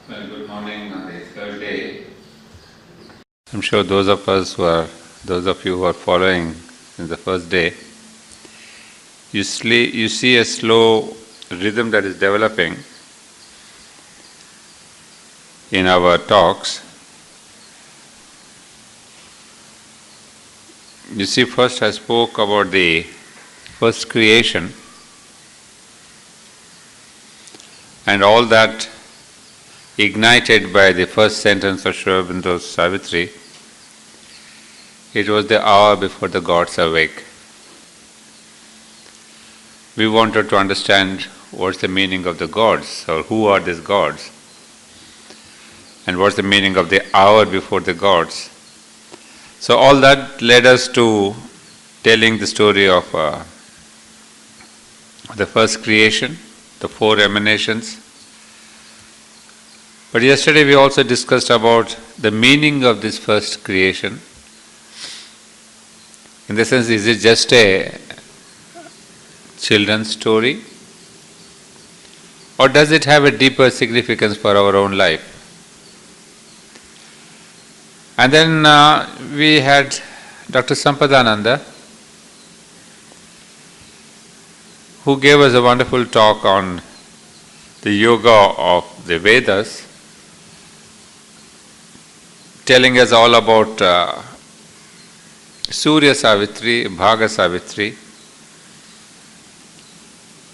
Well, good morning on the third day. I'm sure those of you who are following in the first day, you see a slow rhythm that is developing in our talks. You see, first I spoke about the first creation and all that ignited by the first sentence of Aurobindo's Savitri. It was the hour before the gods awake. We wanted to understand what's the meaning of the gods, or who are these gods, and what's the meaning of the hour before the gods. So all that led us to telling the story of the first creation, the four emanations. But yesterday we also discussed about the meaning of this first creation. In the sense, is it just a children's story? Or does it have a deeper significance for our own life? And then we had Dr. Sampadananda, who gave us a wonderful talk on the yoga of the Vedas, telling us all about Surya Savitri, Bhaga Savitri,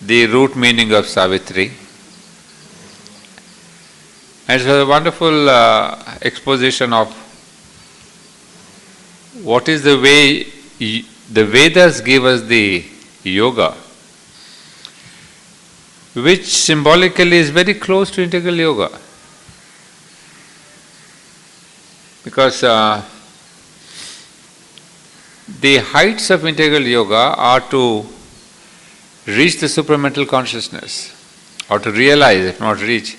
the root meaning of Savitri. And it was a wonderful exposition of what is the way the Vedas give us the yoga, which symbolically is very close to integral yoga. Because the heights of integral yoga are to reach the supramental consciousness, or to realize, if not reach.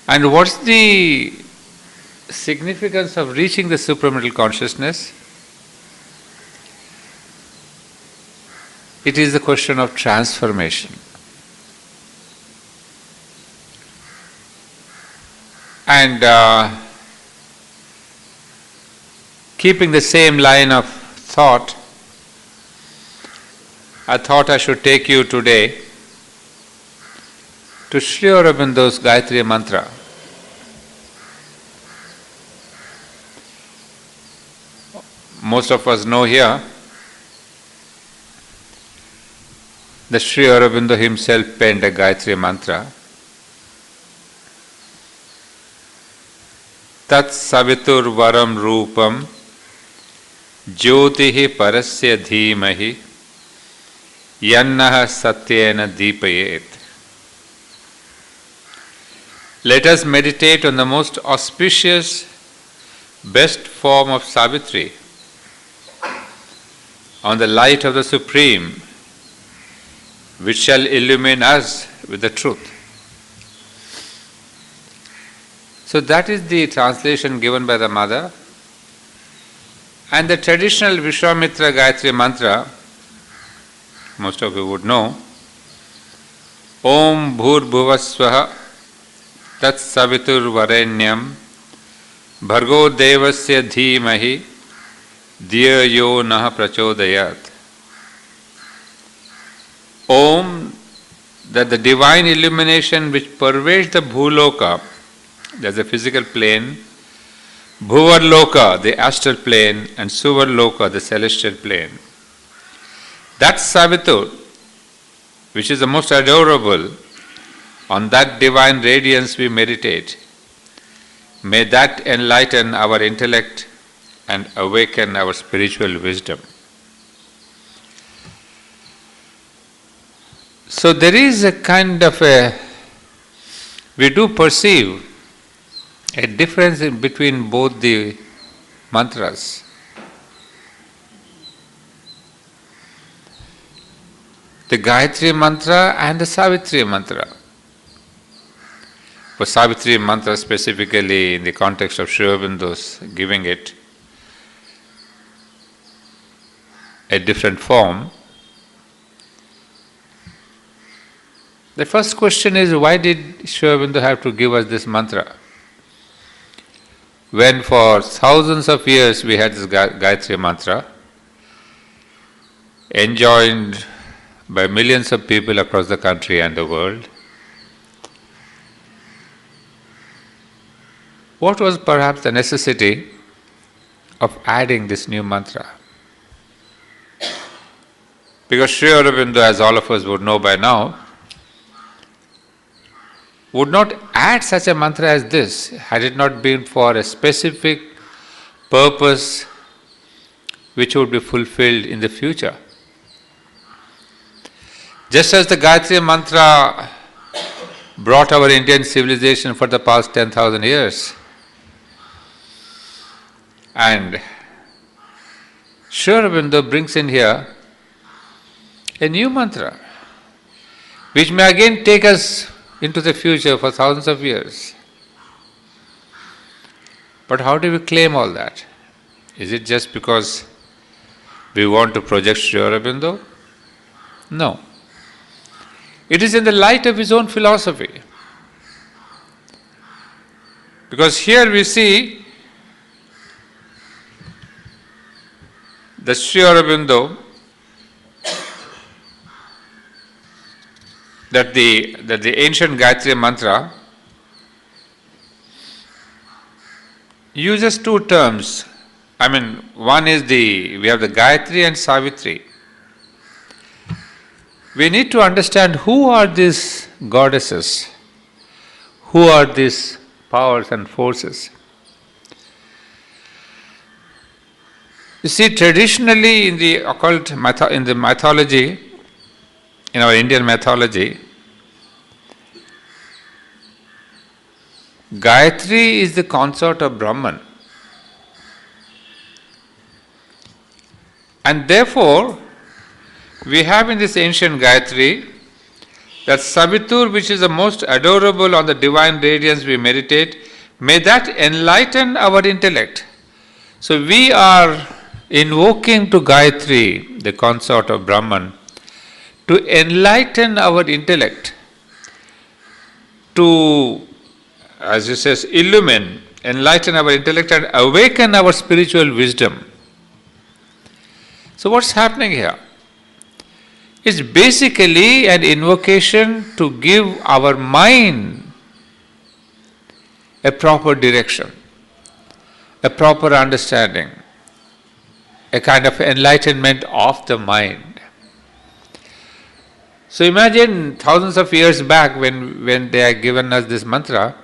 And what's the significance of reaching the supramental consciousness? It is the question of transformation. And keeping the same line of thought, I thought I should take you today to Sri Aurobindo's Gayatri Mantra. Most of us know here that Sri Aurobindo himself penned a Gayatri Mantra. Tat Savitur Varam Rupam Jyotihi Parasya Dhimahi Yannaha Satyena Deepayet. Let us meditate on the most auspicious, best form of Savitri, on the light of the Supreme, which shall illumine us with the truth. So that is the translation given by the mother. And the traditional Vishwamitra Gayatri Mantra, most of you would know, Om Bhur Bhuvasvaha Tat Savitur Varenyam Bhargo Devasya Dhimahi Dhiyo Yo Naha Prachodayat. Om, that the divine illumination which pervades the Bhuloka, there's a physical plane, Bhuvarloka, the astral plane, and Suvarloka, the celestial plane. That Savitur, which is the most adorable, on that divine radiance we meditate. May that enlighten our intellect and awaken our spiritual wisdom. So there is a kind of we do perceive a difference in between both the mantras. The Gayatri Mantra and the Savitri Mantra. For Savitri Mantra specifically in the context of Sri Aurobindo's giving it a different form, The first question is, why did Sri Aurobindo have to give us this mantra? When for thousands of years we had this Gayatri mantra, enjoined by millions of people across the country and the world, what was perhaps the necessity of adding this new mantra? Because Sri Aurobindo, as all of us would know by now, would not add such a mantra as this had it not been for a specific purpose which would be fulfilled in the future. Just as the Gayatri mantra brought our Indian civilization for the past 10,000 years, and Sri Aurobindo brings in here a new mantra which may again take us into the future for thousands of years. But how do we claim all that? Is it just because we want to project Sri Aurobindo? No. It is in the light of his own philosophy. Because here we see that Sri Aurobindo, that the ancient Gayatri mantra uses two terms. One is we have the Gayatri and Savitri. We need to understand who are these goddesses, who are these powers and forces. You see, traditionally in the occult in the mythology, in our Indian mythology, Gayatri is the consort of Brahman. And therefore, we have in this ancient Gayatri that Savitri, which is the most adorable on the divine radiance we meditate, may that enlighten our intellect. So we are invoking to Gayatri, the consort of Brahman, to enlighten our intellect, to, as he says, enlighten our intellect and awaken our spiritual wisdom. So what's happening here? It's basically an invocation to give our mind a proper direction, a proper understanding, a kind of enlightenment of the mind. So imagine thousands of years back when they had given us this mantra,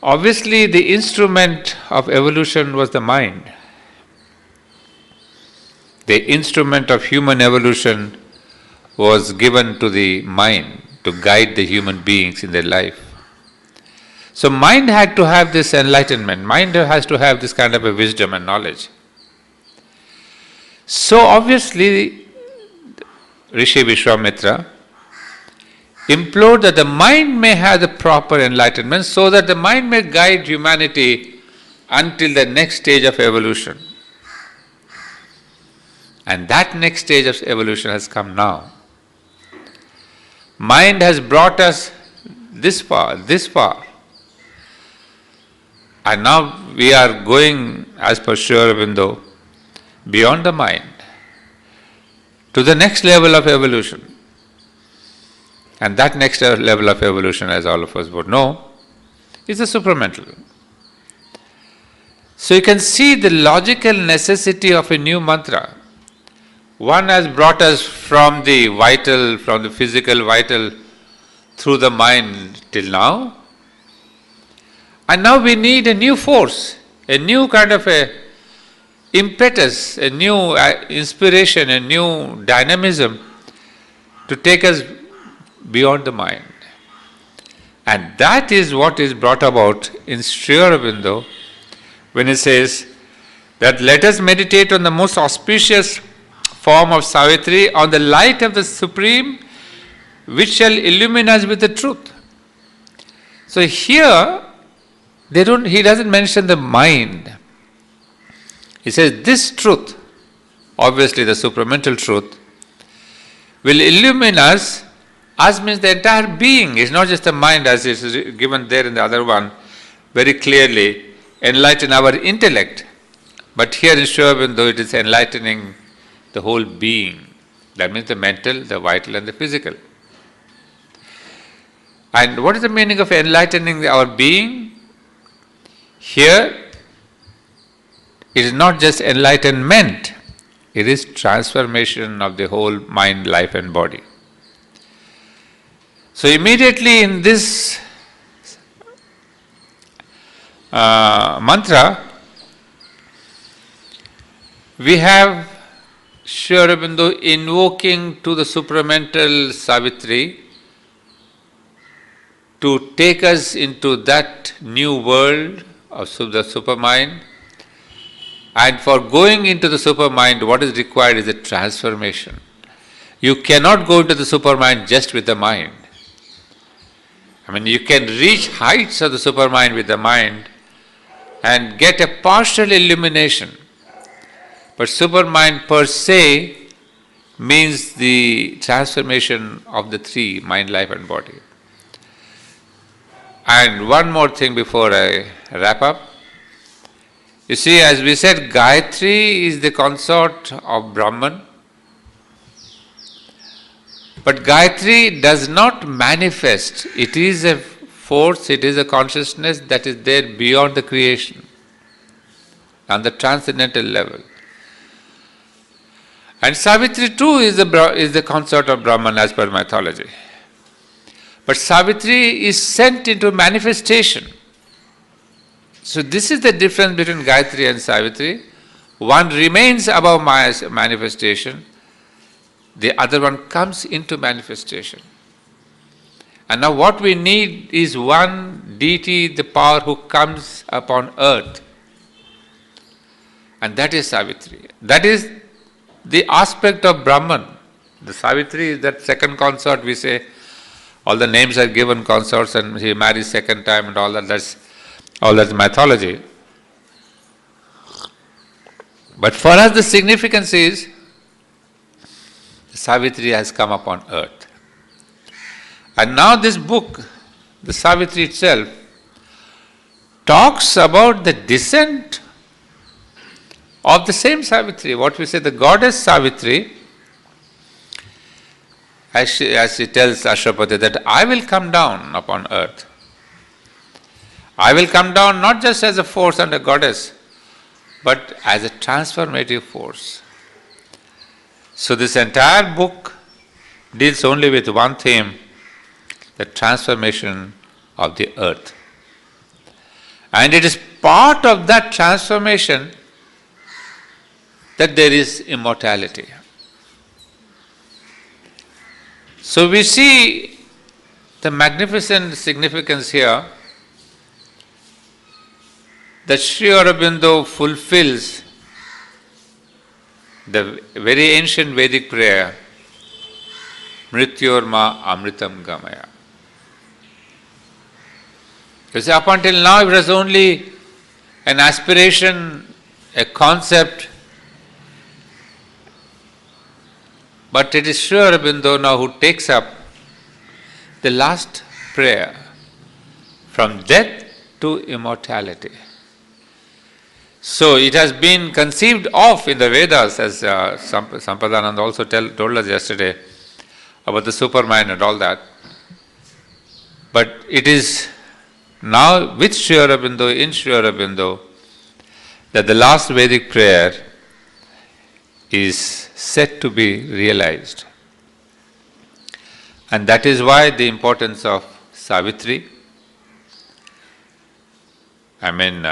obviously the instrument of evolution was the mind. The instrument of human evolution was given to the mind to guide the human beings in their life. So mind had to have this enlightenment, mind has to have this kind of a wisdom and knowledge. So obviously Rishi Vishwamitra implored that the mind may have the proper enlightenment so that the mind may guide humanity until the next stage of evolution. And that next stage of evolution has come now. Mind has brought us this far. And now we are going, as per Sri Aurobindo, beyond the mind, to the next level of evolution. And that next level of evolution, as all of us would know, is the supramental. So you can see the logical necessity of a new mantra. One has brought us from the vital, from the physical vital, through the mind till now. And now we need a new force, a new kind of a impetus, a new inspiration, a new dynamism to take us beyond the mind. And that is what is brought about in Sri Aurobindo when he says that let us meditate on the most auspicious form of Savitri, on the light of the Supreme, which shall illumine us with the truth. So here, he doesn't mention the mind. He says this truth, obviously the supramental truth, will illumine us Us means the entire being. It's not just the mind as is given there in the other one, very clearly, enlighten our intellect. But here in Sri Aurobindo it is enlightening the whole being. That means the mental, the vital and the physical. And what is the meaning of enlightening our being? Here, it is not just enlightenment, it is transformation of the whole mind, life and body. So immediately in this mantra, we have Sri Aurobindo invoking to the supramental Savitri to take us into that new world of the supermind. And for going into the supermind, what is required is a transformation. You cannot go into the supermind just with the mind. I mean, you can reach heights of the supermind with the mind and get a partial illumination. But supermind per se means the transformation of the three, mind, life and body. And one more thing before I wrap up. You see, as we said, Gayatri is the consort of Brahman. But Gayatri does not manifest. It is a force, it is a consciousness that is there beyond the creation, on the transcendental level. And Savitri too is the consort of Brahman as per mythology. But Savitri is sent into manifestation. So this is the difference between Gayatri and Savitri. One remains above manifestation, the other one comes into manifestation. And now what we need is one deity, the power who comes upon earth. And that is Savitri. That is the aspect of Brahman. The Savitri is that second consort, we say, all the names are given consorts and he marries second time and all that, that's mythology. But for us the significance is Savitri has come upon earth. And now this book, the Savitri itself, talks about the descent of the same Savitri. What we say, the goddess Savitri, as she tells Ashwapati, that I will come down upon earth. I will come down not just as a force and a goddess, but as a transformative force. So this entire book deals only with one theme, the transformation of the earth. And it is part of that transformation that there is immortality. So we see the magnificent significance here that Sri Aurobindo fulfills the very ancient Vedic prayer, Mrityorma Amritam Gamaya. You see, up until now it was only an aspiration, a concept, but it is Sri Aurobindo now who takes up the last prayer, from death to immortality. So it has been conceived of in the Vedas, as Sampadananda also told us yesterday about the supermind and all that. But it is now with Sri Aurobindo, in Sri Aurobindo, that the last Vedic prayer is set to be realized. And that is why the importance of Savitri. And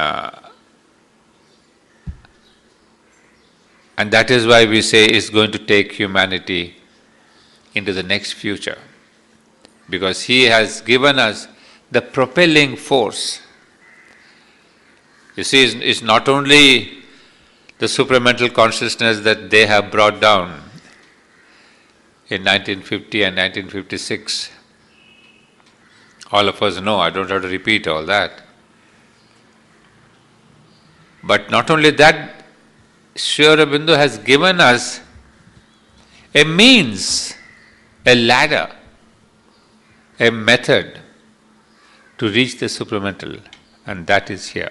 that is why we say it's going to take humanity into the next future. Because he has given us the propelling force. You see, it's not only the supramental consciousness that they have brought down in 1950 and 1956. All of us know, I don't have to repeat all that. But not only that, Sri Aurobindo has given us a means, a ladder, a method to reach the supramental, and that is here.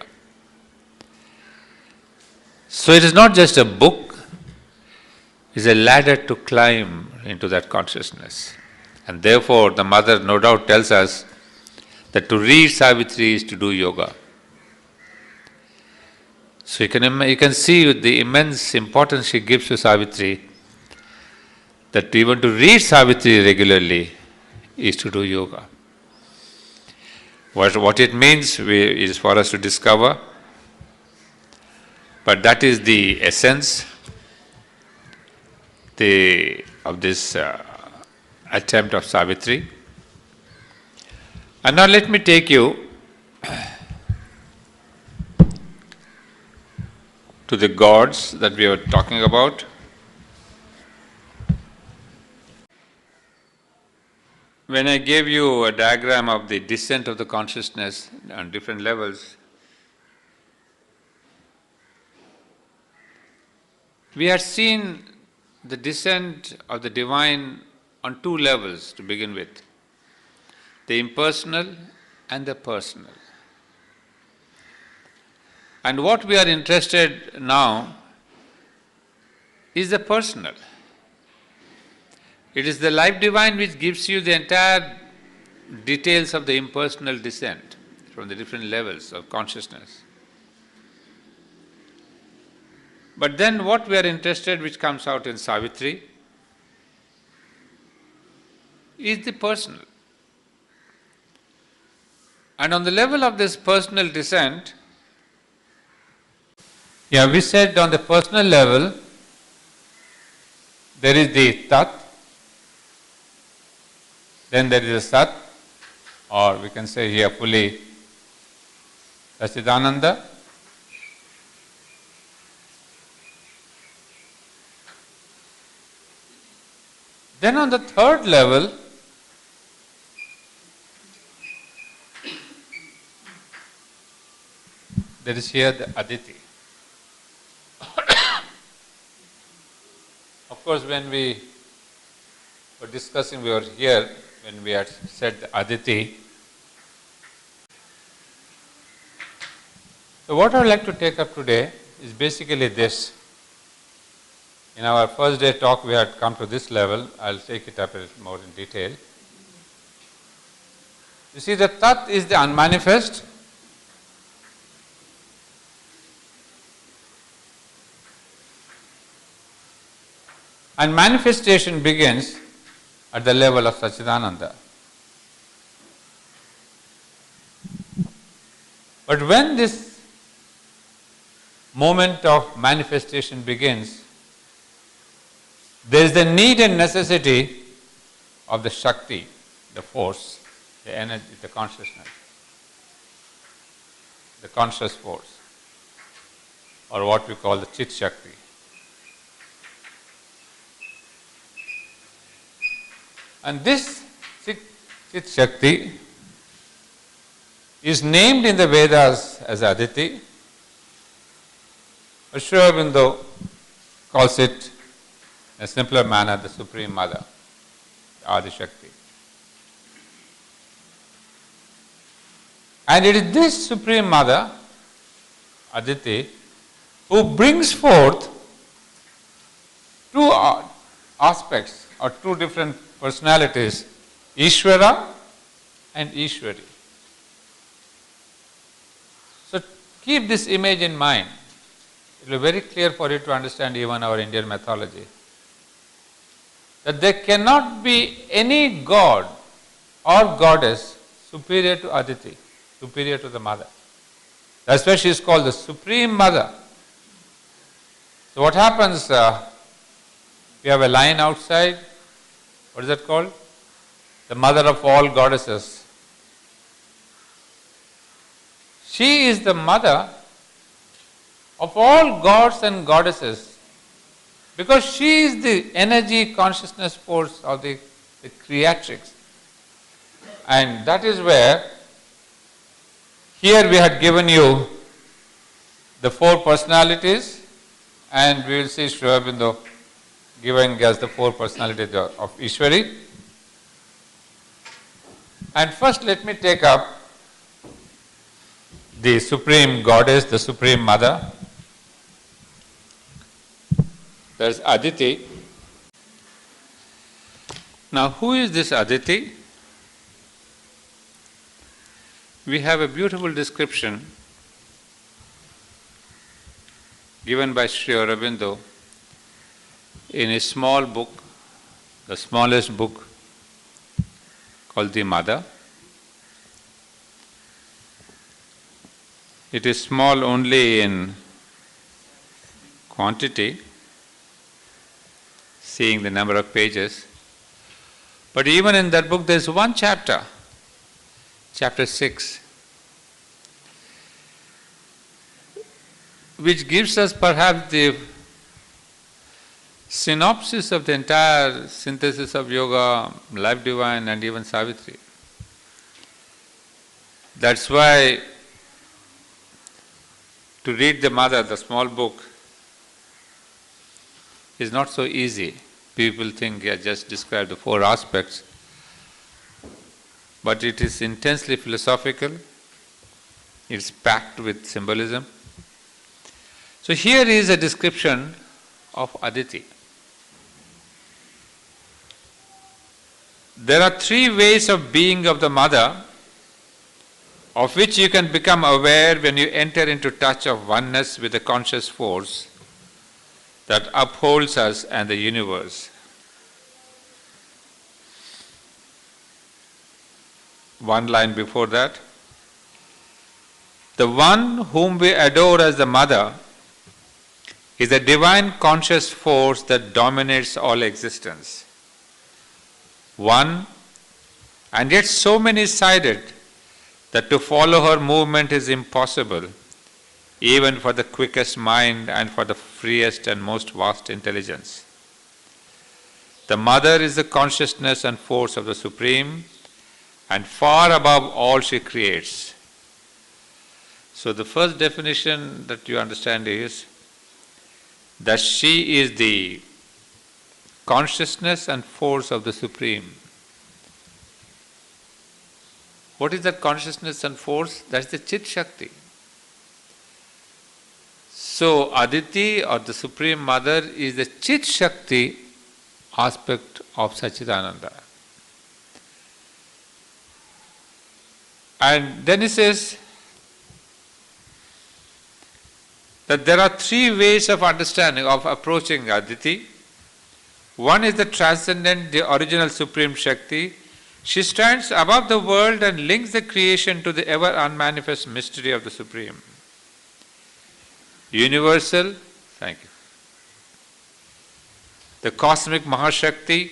So it is not just a book, it is a ladder to climb into that consciousness. And therefore the mother no doubt tells us that to read Savitri is to do yoga. So you can see the immense importance she gives to Savitri, that even to read Savitri regularly is to do yoga. What it means is for us to discover, but that is the essence of this attempt of Savitri. And now let me take you to the gods that we were talking about. When I gave you a diagram of the descent of the consciousness on different levels, we had seen the descent of the divine on two levels to begin with, the impersonal and the personal. And what we are interested now is the personal. It is the life divine which gives you the entire details of the impersonal descent from the different levels of consciousness. But then what we are interested, which comes out in Savitri, is the personal. And on the level of this personal descent, we said on the personal level, there is the Tat, then there is a Sat, or we can say here fully Satchidananda. Then on the third level, there is here the Aditi. Of course, when we were discussing, we were here when we had said the Aditi. So what I would like to take up today is basically this. In our first day talk, we had come to this level. I'll take it up a little more in detail. You see, the Tat is the unmanifest. And manifestation begins at the level of Satchidananda. But when this moment of manifestation begins, there is the need and necessity of the Shakti, the force, the energy, the consciousness, the conscious force, or what we call the Chit Shakti. And this Chit Shakti is named in the Vedas as Aditi. Aurobindo calls it in a simpler manner the Supreme Mother, Adi Shakti. And it is this Supreme Mother, Aditi, who brings forth two aspects or two different personalities, Ishvara and Ishwari. So keep this image in mind. It will be very clear for you to understand even our Indian mythology. That there cannot be any god or goddess superior to Aditi, superior to the mother. That's why she is called the Supreme Mother. So what happens, we have a line outside, what is that called? The mother of all goddesses. She is the mother of all gods and goddesses because she is the energy consciousness force of the creatrix. And that is where here we had given you the four personalities, and we will see Aurobindo giving us the four personalities of Ishwari. And first let me take up the Supreme Goddess, the Supreme Mother. There's Aditi. Now, who is this Aditi? We have a beautiful description given by Sri Aurobindo in a small book, the smallest book, called The Mother. It is small only in quantity, seeing the number of pages. But even in that book there is one chapter, chapter 6, which gives us perhaps the synopsis of the entire synthesis of yoga, life divine, and even Savitri. That's why to read the Mother, the small book, is not so easy. People think I just described the 4 aspects, but it is intensely philosophical, it's packed with symbolism. So here is a description of Aditi. There are 3 ways of being of the Mother, of which you can become aware when you enter into touch of oneness with the conscious force that upholds us and the universe. One line before that. The one whom we adore as the Mother is a divine conscious force that dominates all existence. One, and yet so many-sided that to follow her movement is impossible, even for the quickest mind and for the freest and most vast intelligence. The Mother is the consciousness and force of the Supreme, and far above all she creates. So the first definition that you understand is that she is the consciousness and force of the Supreme. What is that consciousness and force? That's the Chit Shakti. So Aditi, or the Supreme Mother, is the Chit Shakti aspect of Sachidananda. And then he says that there are 3 ways of understanding, of approaching Aditi. One is the transcendent, the original Supreme Shakti. She stands above the world and links the creation to the ever unmanifest mystery of the Supreme. Universal, thank you. The cosmic Mahashakti.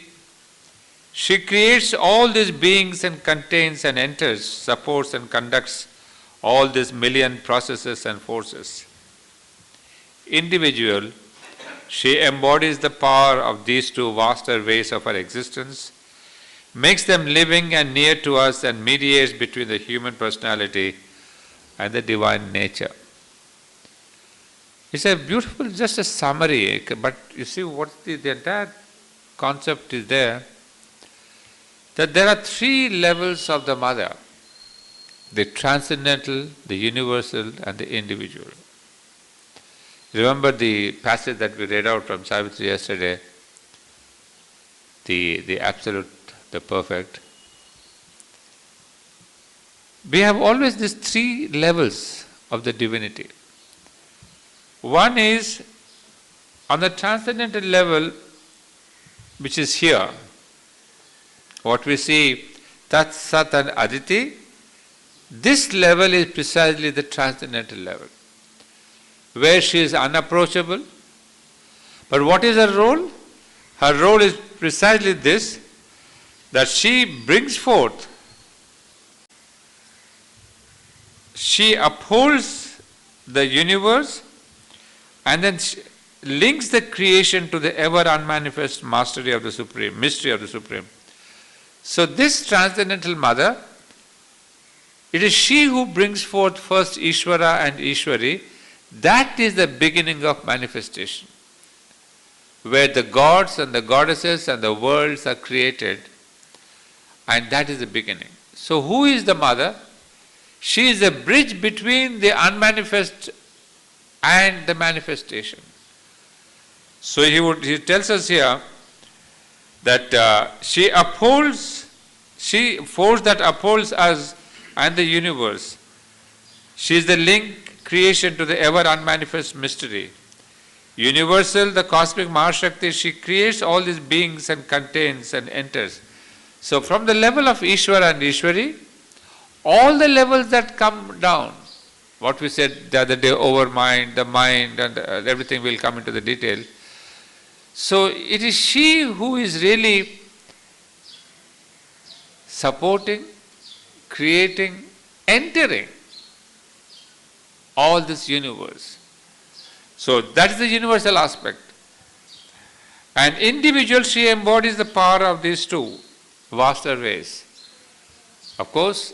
She creates all these beings and contains and enters, supports and conducts all these million processes and forces. Individual, she embodies the power of these 2 vaster ways of her existence, makes them living and near to us, and mediates between the human personality and the divine nature. It's a beautiful, just a summary, but you see what the entire concept is there, that there are 3 levels of the Mother: the transcendental, the universal, and the individual. Remember the passage that we read out from Savitri yesterday, the absolute, the perfect. We have always these 3 levels of the divinity. One is on the transcendental level, which is here. What we see, Tat, Sat and Aditi, this level is precisely the transcendental level, where she is unapproachable. But what is her role? Her role is precisely this, that she brings forth, she upholds the universe, and then she links the creation to the ever unmanifest mastery of the Supreme, mystery of the Supreme. So this transcendental Mother, it is she who brings forth first Ishvara and Ishwari. That is the beginning of manifestation, where the gods and the goddesses and the worlds are created, and that is the beginning. So who is the mother? She is the bridge between the unmanifest and the manifestation. So he tells us here that she force that upholds us and the universe. She is the link creation to the ever unmanifest mystery. Universal, the cosmic Mahashakti, she creates all these beings and contains and enters. So from the level of Ishvara and Ishwari, all the levels that come down, what we said the other day over mind, the mind and everything will come into the detail. So it is she who is really supporting, creating, entering all this universe. So that is the universal aspect. And individual, she embodies the power of these two vaster ways. Of course,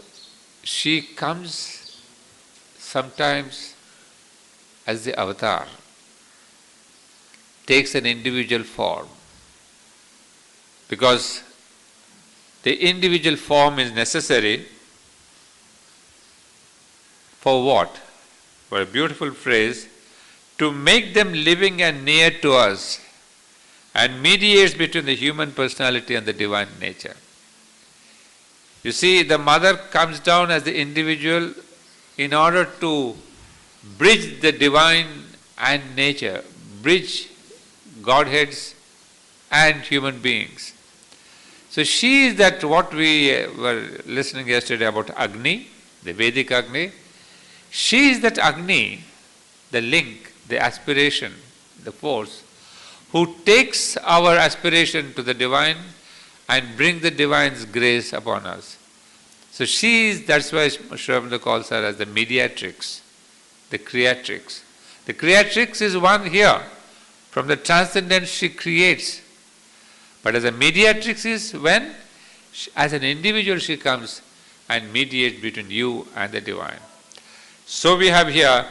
she comes sometimes as the avatar, takes an individual form, because the individual form is necessary for what? For a beautiful phrase, to make them living and near to us, and mediates between the human personality and the divine nature. You see, the mother comes down as the individual in order to bridge the divine and nature, bridge Godheads and human beings. So she is that what we were listening yesterday about Agni, the Vedic Agni. She is that Agni, the link, the aspiration, the force, who takes our aspiration to the divine and brings the divine's grace upon us. So she is, that's why Sri Aurobindo calls her as the mediatrix, the creatrix. The creatrix is one here. From the transcendence she creates. But as a mediatrix is when, as an individual she comes and mediates between you and the divine. So we have here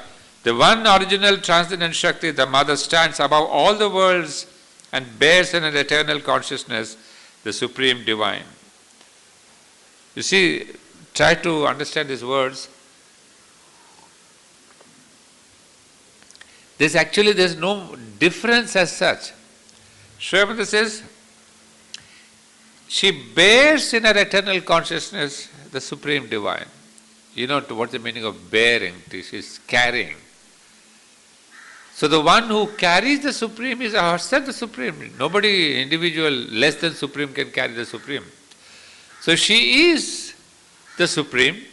the one original transcendent Shakti, the mother, stands above all the worlds and bears in an eternal consciousness the supreme divine. You see, try to understand these words. There's no difference as such. Sri Aurobindo says, she bears in her eternal consciousness the supreme divine. You know what's the meaning of bearing? She is carrying. So the one who carries the supreme is herself the supreme. Nobody individual less than supreme can carry the supreme. So she is the supreme.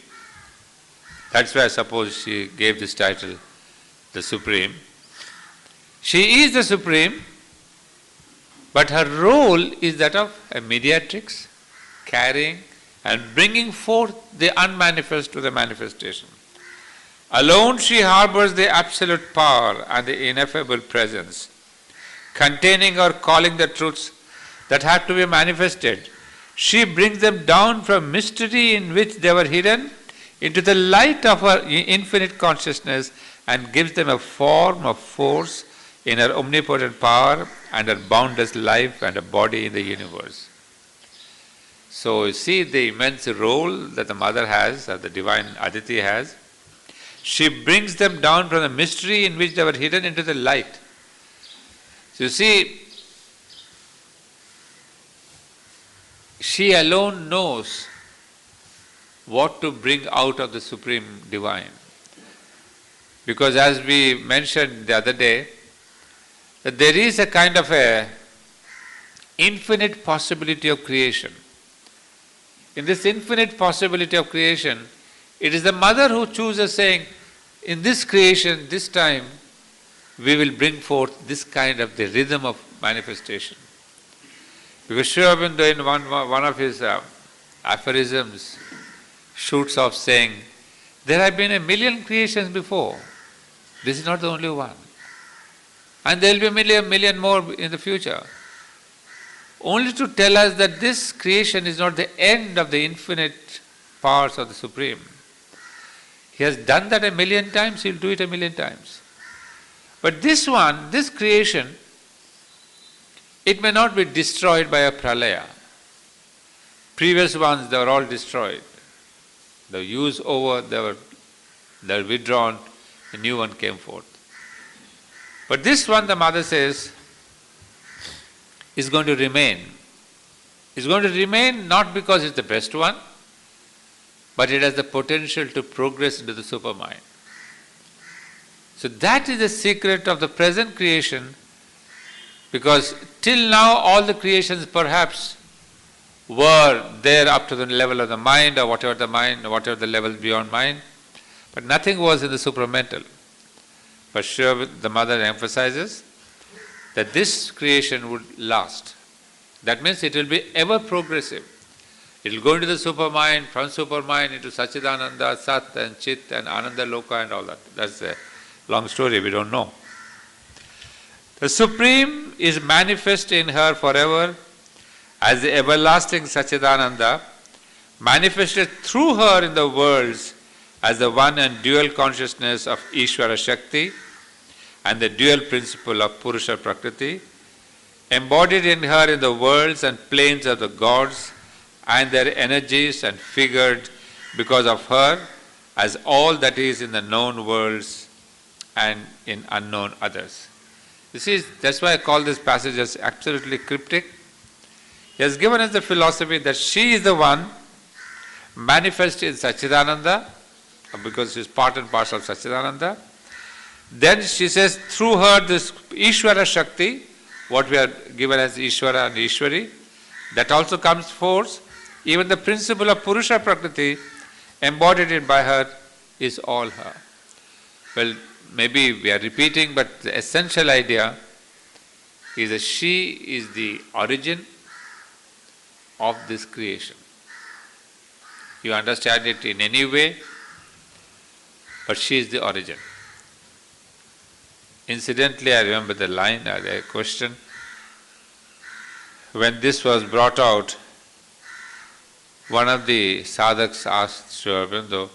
That's why I suppose she gave this title, the supreme. She is the supreme, but her role is that of a mediatrix, carrying and bringing forth the unmanifest to the manifestation. Alone she harbors the absolute power and the ineffable presence, containing or calling the truths that have to be manifested. She brings them down from mystery in which they were hidden into the light of her infinite consciousness and gives them a form of force in her omnipotent power and her boundless life and a body in the universe. So you see the immense role that the mother has, or the divine Aditi has. She brings them down from the mystery in which they were hidden into the light. So you see, she alone knows what to bring out of the supreme divine. Because as we mentioned the other day, that there is a kind of a infinite possibility of creation. In this infinite possibility of creation, it is the mother who chooses, saying, in this creation, this time, we will bring forth this kind of the rhythm of manifestation. Because Sri Aurobindo in one of his aphorisms shoots off saying, there have been 1,000,000 creations before. This is not the only one. And there will be 1,000,000 more in the future. Only to tell us that this creation is not the end of the infinite powers of the Supreme. He has done that 1,000,000 times, he will do it 1,000,000 times. But this one, this creation, it may not be destroyed by a pralaya. Previous ones, they were all destroyed. The use over, they were withdrawn, a new one came forth. But this one, the mother says, is going to remain. It's going to remain not because it's the best one, but it has the potential to progress into the supermind. So that is the secret of the present creation, because till now all the creations perhaps were there up to the level of the mind or whatever the level beyond mind, but nothing was in the supramental. For sure, the mother emphasizes that this creation would last. That means it will be ever progressive. It will go into the supermind, from supermind into Satchidananda, Sat and Chit and Ananda Loka and all that. That's a long story, we don't know. The Supreme is manifest in her forever as the everlasting Satchidananda, manifested through her in the worlds as the one and dual consciousness of Ishvara Shakti and the dual principle of Purusha Prakriti, embodied in her in the worlds and planes of the gods and their energies, and figured because of her as all that is in the known worlds and in unknown others. You see, that's why I call this passage as absolutely cryptic. He has given us the philosophy that she is the one manifest in Satchidananda, because she is part and parcel of Satchidananda. Then she says, through her this Ishvara Shakti, what we are given as Ishvara and Ishwari, that also comes forth. Even the principle of Purusha Prakriti, embodied in by her, is all her. Well, maybe we are repeating, but the essential idea is that she is the origin of this creation. You understand it in any way, but she is the origin. Incidentally, I remember the line, a question. When this was brought out, one of the sadhaks asked Sri Aurobindo,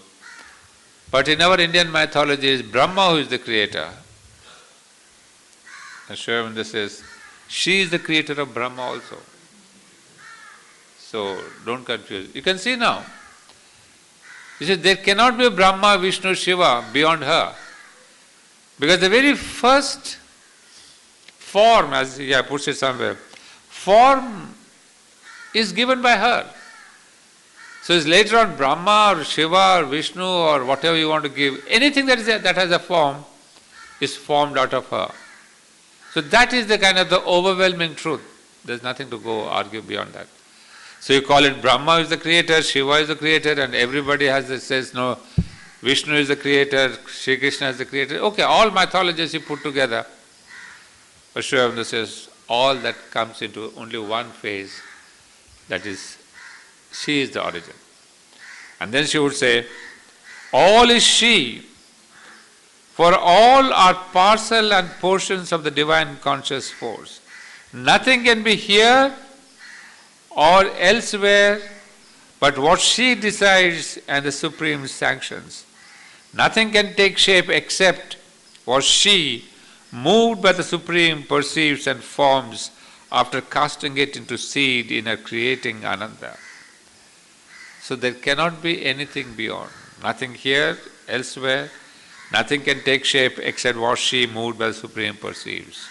but in our Indian mythology, is Brahma who is the creator. And Sri Aurobindo says, she is the creator of Brahma also. So don't confuse. You can see now. He says there cannot be a Brahma, Vishnu, Shiva beyond her. Because the very first form, as he puts it somewhere, form is given by her. So it's later on Brahma or Shiva or Vishnu or whatever you want to give, anything that has a form is formed out of her. So that is the kind of the overwhelming truth. There's nothing to go argue beyond that. So you call it Brahma is the creator, Shiva is the creator, and everybody says no, Vishnu is the creator, Shri Krishna is the creator. Okay, all mythologies you put together. But Sri Aurobindo says all that comes into only one phase, that is, she is the origin. And then she would say, all is she, for all are parcel and portions of the divine conscious force. Nothing can be here or elsewhere but what she decides and the Supreme sanctions. Nothing can take shape except what she, moved by the Supreme, perceives and forms after casting it into seed in her creating Ananda. So there cannot be anything beyond. Nothing here, elsewhere. Nothing can take shape except what she, moved by the Supreme, perceives.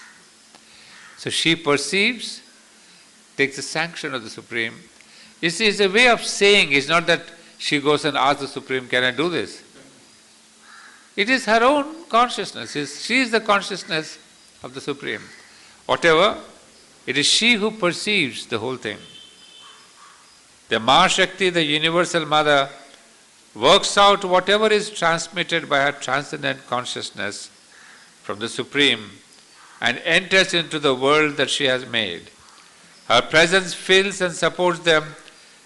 So she perceives, takes the sanction of the Supreme. It's a way of saying, it's not that she goes and asks the Supreme, can I do this? It is her own consciousness. She is the consciousness of the Supreme. Whatever, it is she who perceives the whole thing. The Mahashakti, the universal mother, works out whatever is transmitted by her transcendent consciousness from the Supreme and enters into the world that she has made. Her presence fills and supports them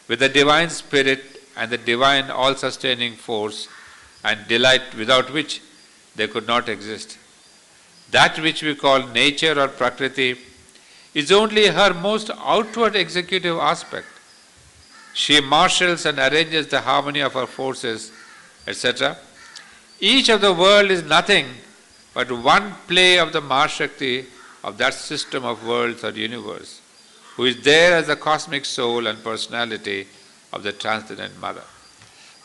with the divine spirit and the divine all-sustaining force and delight without which they could not exist. That which we call nature or Prakriti is only her most outward executive aspect. She marshals and arranges the harmony of her forces, etc. Each of the world is nothing but one play of the Mahashakti of that system of worlds or universe, who is there as the cosmic soul and personality of the transcendent mother.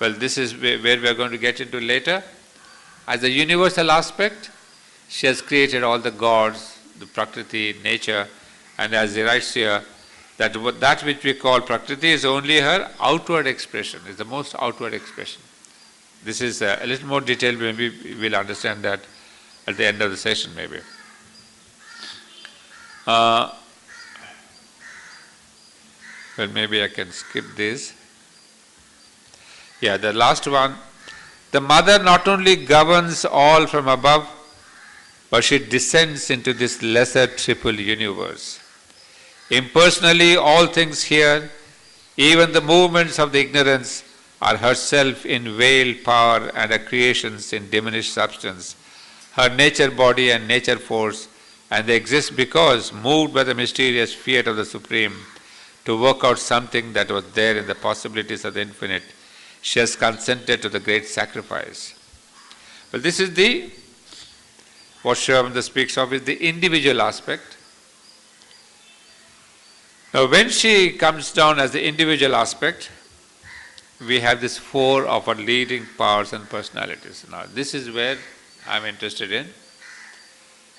Well, this is where we are going to get into later. As a universal aspect, she has created all the gods, the Prakriti, nature, and as he writes here, that which we call Prakriti is only her outward expression, is the most outward expression. This is a little more detailed, maybe we'll understand that at the end of the session maybe. Well, maybe I can skip this. Yeah, the last one. The mother not only governs all from above, but she descends into this lesser triple universe. Impersonally, all things here, even the movements of the ignorance, are herself in veiled power and her creations in diminished substance, her nature body and nature force, and they exist because, moved by the mysterious fiat of the Supreme, to work out something that was there in the possibilities of the infinite, she has consented to the great sacrifice. Well, this is what Sri Aurobindo speaks of is the individual aspect. Now, when she comes down as the individual aspect, we have this four of her leading powers and personalities. Now, this is where I'm interested in.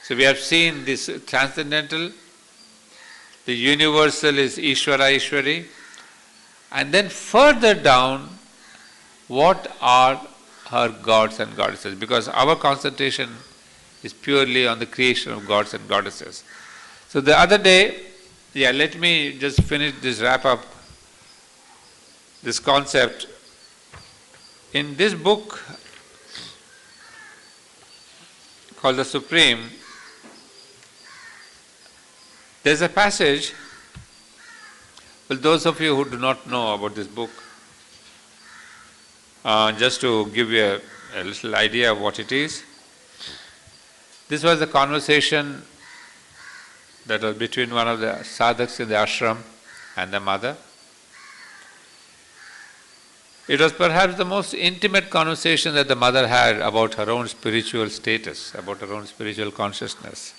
So, we have seen this transcendental, the universal is Ishvara, Ishvari, and then further down, what are her gods and goddesses? Because our concentration is purely on the creation of gods and goddesses. So, the other day, let me just finish this, wrap up this concept. In this book called The Supreme, there's a passage, well, those of you who do not know about this book, just to give you a little idea of what it is, this was a conversation that was between one of the sadhaks in the ashram and the mother. It was perhaps the most intimate conversation that the mother had about her own spiritual status, about her own spiritual consciousness.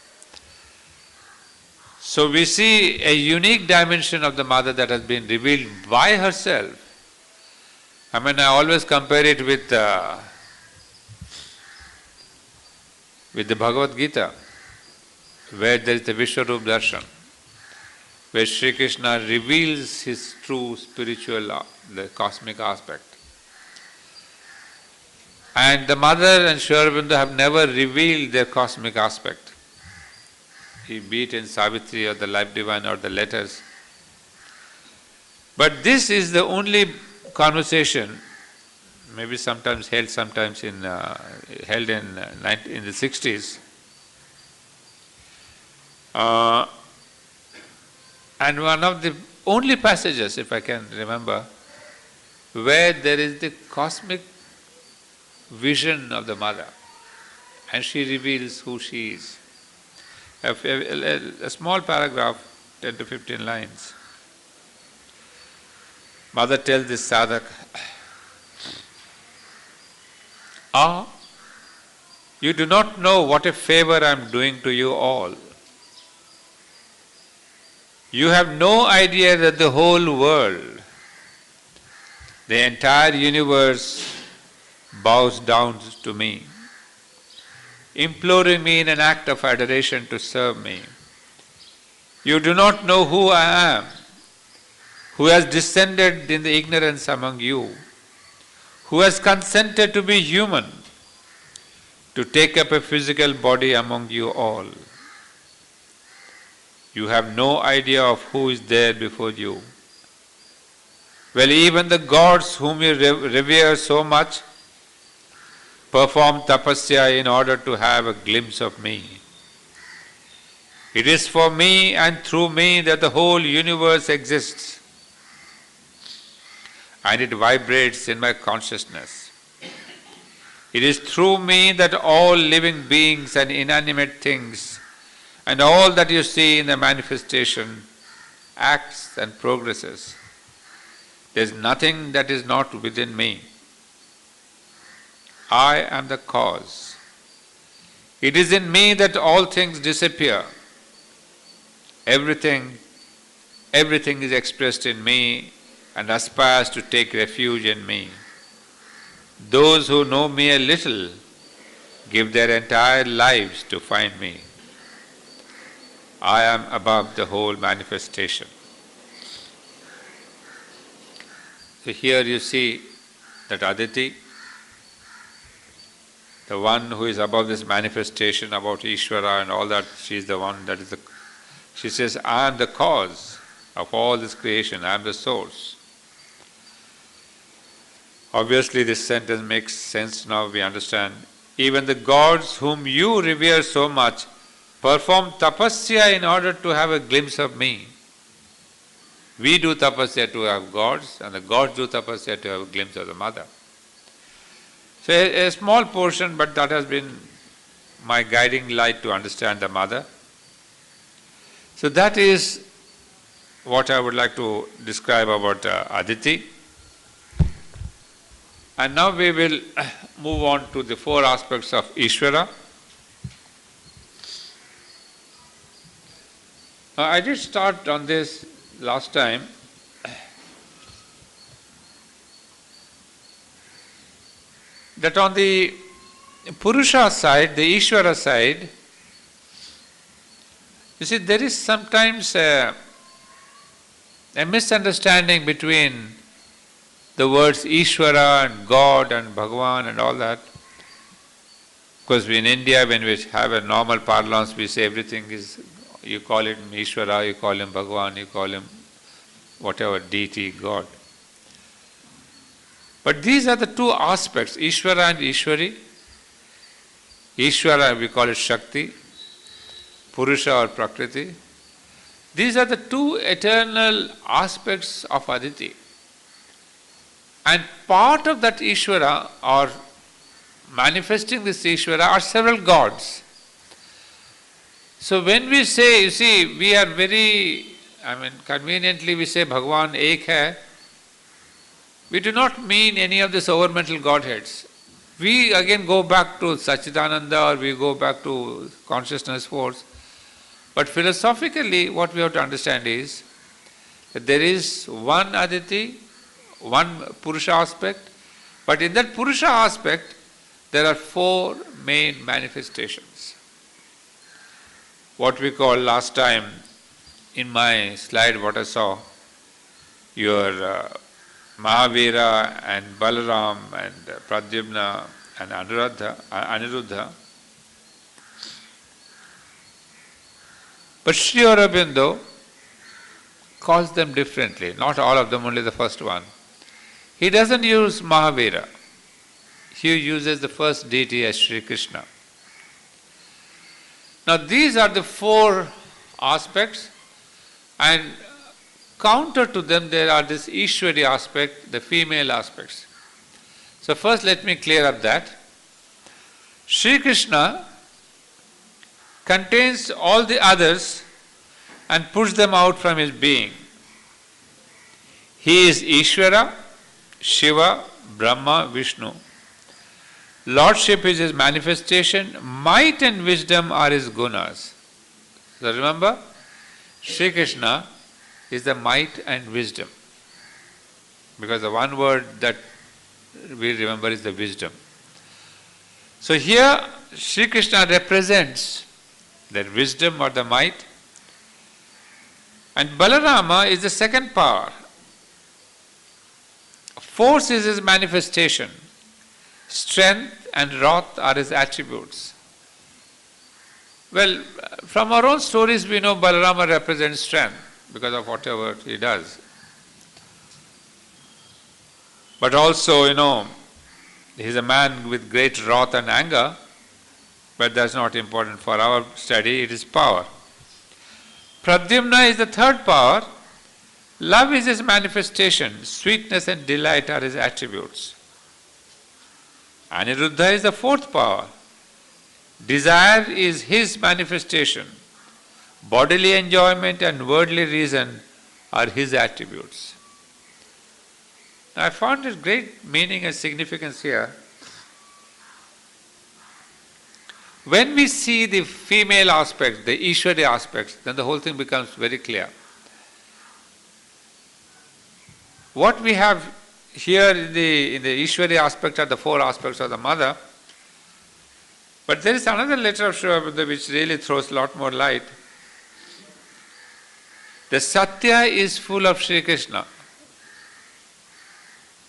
So we see a unique dimension of the mother that has been revealed by herself. I mean, I always compare it with the Bhagavad Gita, where there is the Vishwarup Darshan, where Sri Krishna reveals his true spiritual, the cosmic aspect. And the mother and Sri Aurobindo have never revealed their cosmic aspect, be it in Savitri or the Life Divine or the letters. But this is the only conversation, maybe sometimes held in the 60s. And one of the only passages, if I can remember, where there is the cosmic vision of the mother and she reveals who she is. A small paragraph, 10 to 15 lines. Mother tells this sadhak, you do not know what a favor I am doing to you all. You have no idea that the whole world, the entire universe, bows down to me, imploring me in an act of adoration to serve me. You do not know who I am, who has descended in the ignorance among you, who has consented to be human, to take up a physical body among you all. You have no idea of who is there before you. Well, even the gods whom you revere so much perform tapasya in order to have a glimpse of me. It is for me and through me that the whole universe exists, and it vibrates in my consciousness. It is through me that all living beings and inanimate things and all that you see in the manifestation acts and progresses. There is nothing that is not within me. I am the cause. It is in me that all things disappear. Everything is expressed in me and aspires to take refuge in me. Those who know me a little give their entire lives to find me. I am above the whole manifestation. So here you see that Aditi, the one who is above this manifestation, about Ishvara and all that, she is the one that is the... She says, I am the cause of all this creation, I am the source. Obviously this sentence makes sense now, we understand. Even the gods whom you revere so much perform tapasya in order to have a glimpse of me. We do tapasya to have gods, and the gods do tapasya to have a glimpse of the mother. So a small portion, but that has been my guiding light to understand the mother. So that is what I would like to describe about Aditi. And now we will move on to the four aspects of Ishvara. I did start on this last time. That on the Purusha side, the Ishvara side, you see, there is sometimes a misunderstanding between the words Ishvara and God and Bhagavan and all that. Because in India, when we have a normal parlance, we say everything is, you call him Ishvara, you call him Bhagavan, you call him whatever, deity, God. But these are the two aspects, Ishvara and Ishvari. Ishvara, we call it Shakti, Purusha or Prakriti. These are the two eternal aspects of Aditi. And part of that Ishvara, or manifesting this Ishvara, are several gods. So when we say, you see, we are very, conveniently we say Bhagavan Ek Hai. We do not mean any of these overmental godheads. We again go back to Sachidananda, or we go back to consciousness force. But philosophically, what we have to understand is that there is one Aditi, one Purusha aspect, but in that Purusha aspect, there are four main manifestations. What we call last time, in my slide, what I saw, your Mahavira and Balaram and Pradyumna and Aniruddha. But Sri Aurobindo calls them differently, not all of them, only the first one. He doesn't use Mahavira. He uses the first deity as Sri Krishna. Now these are the four aspects, and counter to them there are this Ishwari aspect, the female aspects. So first let me clear up that. Sri Krishna contains all the others and puts them out from his being. He is Ishvara, Shiva, Brahma, Vishnu. Lordship is his manifestation, might and wisdom are his gunas. So remember, Sri Krishna is the might and wisdom. Because the one word that we remember is the wisdom. So here Sri Krishna represents that wisdom or the might, and Balarama is the second power. Force is his manifestation. Strength and wrath are his attributes. Well, from our own stories we know Balarama represents strength because of whatever he does. But also, he is a man with great wrath and anger, but that's not important for our study, it is power. Pradyumna is the third power. Love is his manifestation. Sweetness and delight are his attributes. Aniruddha is the fourth power. Desire is his manifestation. Bodily enjoyment and worldly reason are his attributes. Now, I found this great meaning and significance here. When we see the female aspects, the Ishwari aspects, then the whole thing becomes very clear. What we have here in the Ishwari aspect are the four aspects of the mother. But there is another letter of Sri Aurobindo which really throws a lot more light. The Satya is full of Sri Krishna,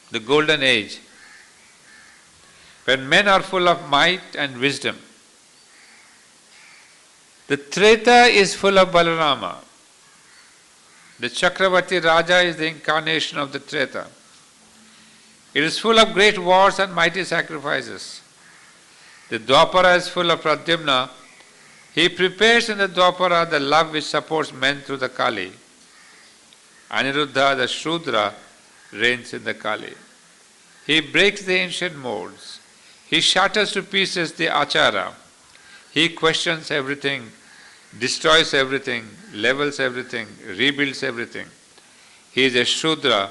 the golden age, when men are full of might and wisdom. The Treta is full of Balarama. The Chakravarti Raja is the incarnation of the Treta. It is full of great wars and mighty sacrifices. The Dwapara is full of Pradyumna. He prepares in the Dwapara the love which supports men through the Kali. Aniruddha, the Shrudra, reigns in the Kali. He breaks the ancient modes. He shatters to pieces the Achara. He questions everything, destroys everything, levels everything, rebuilds everything. He is a Shrudra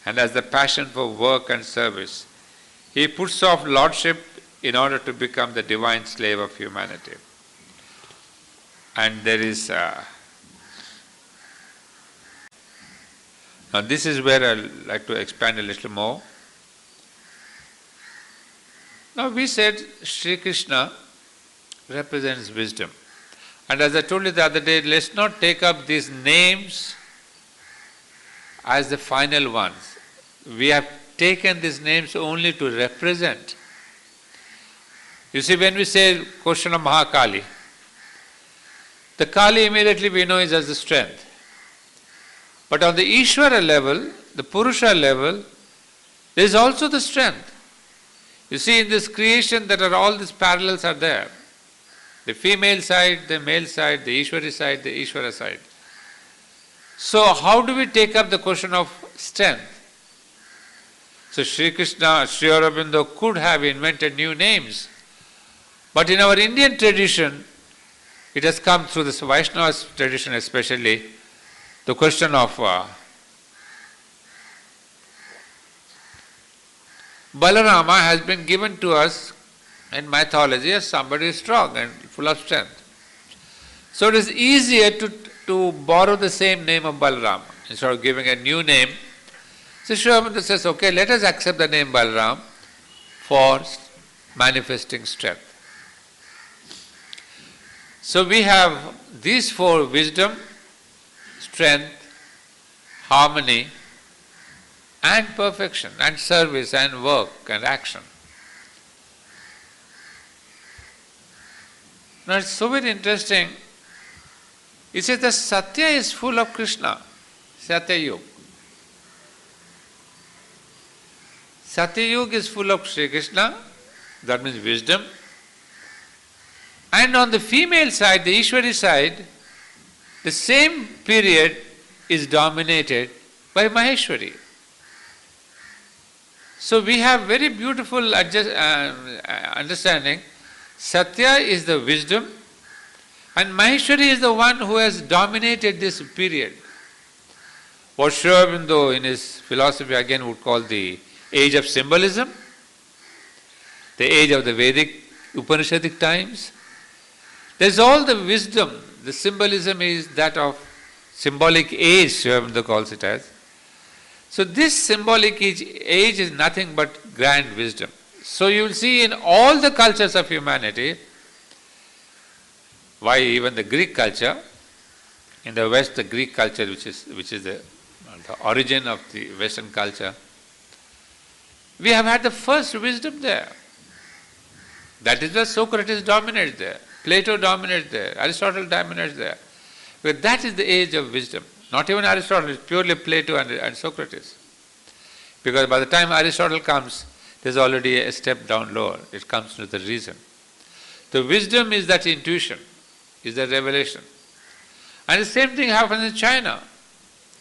and has the passion for work and service. He puts off lordship in order to become the divine slave of humanity. And there is now this is where I'd like to expand a little more. Now we said Sri Krishna represents wisdom. And as I told you the other day, let's not take up these names as the final ones. We have taken these names only to represent. You see, when we say question of Mahakali, the Kali immediately we know is as the strength. But on the Ishvara level, the Purusha level, there is also the strength. You see, in this creation, there are all these parallels are there. The female side, the male side, the Ishwari side, the Ishvara side. So how do we take up the question of strength? So Sri Krishna, Sri Aurobindo could have invented new names. But in our Indian tradition, it has come through this Vaishnava tradition especially, the question of Balarama has been given to us in mythology as somebody strong and full of strength. So it is easier to borrow the same name of Balaram instead of giving a new name. So Sri Aurobindo says, okay, let us accept the name Balaram for manifesting strength. So we have these four: wisdom, strength, harmony, and perfection, and service, and work, and action. Now it's so very interesting. It says that Satya is full of Krishna, Satya Yuga. Satya Yuga is full of Sri Krishna, that means wisdom. And on the female side, the Ishwari side, the same period is dominated by Maheshwari. So we have very beautiful understanding. Satya is the wisdom, and Maheshwari is the one who has dominated this period. What Sri Aurobindo in his philosophy again would call the age of symbolism, the age of the Vedic Upanishadic times. There's all the wisdom. The symbolism is that of symbolic age, Sri Aurobindo calls it as. So this symbolic age is nothing but grand wisdom. So you will see in all the cultures of humanity, why even the Greek culture, in the West the Greek culture which is the origin of the Western culture, we have had the first wisdom there. That is where Socrates dominates there, Plato dominates there, Aristotle dominates there. But that is the age of wisdom. Not even Aristotle, it's purely Plato and Socrates. Because by the time Aristotle comes, there's already a step down lower. It comes to the reason. The wisdom is that intuition, is the revelation. And the same thing happens in China.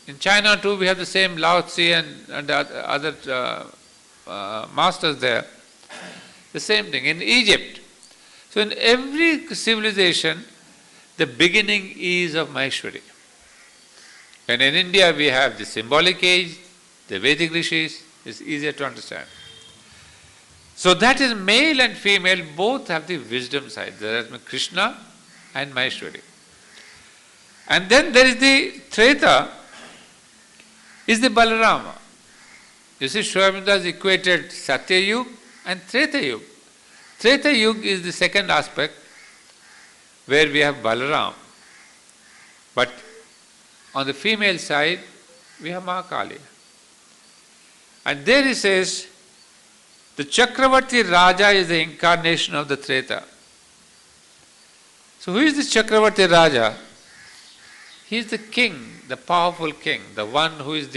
In China too, we have the same Lao Tzu and other masters there. The same thing. In Egypt. So in every civilization, the beginning is of Maheshwari. And in India, we have the symbolic age, the Vedic rishis. It's easier to understand. So that is male and female, both have the wisdom side. There is Krishna and Maheshwari. And then there is the Treta, is the Balarama. You see, Sri Aurobindo has equated Satya Yuga and Treta Yuga. Treta Yuga is the second aspect where we have Balaram. But on the female side, we have Mahakali. And there he says, the Chakravarti Raja is the incarnation of the Treta. So who is this Chakravarti Raja? He is the king, the powerful king, the one who is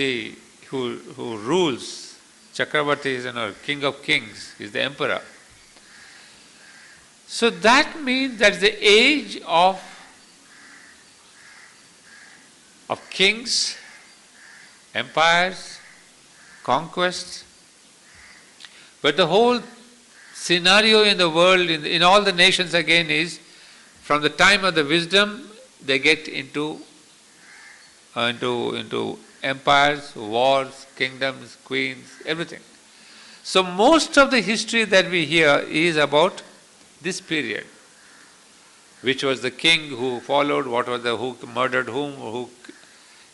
who rules. Chakravarti is king of kings, he is the emperor. So that means that the age of kings, empires, conquests, but the whole scenario in the world, in all the nations again is, from the time of the wisdom, they get into empires, wars, kingdoms, queens, everything. So most of the history that we hear is about this period, which was the king who followed, who murdered whom,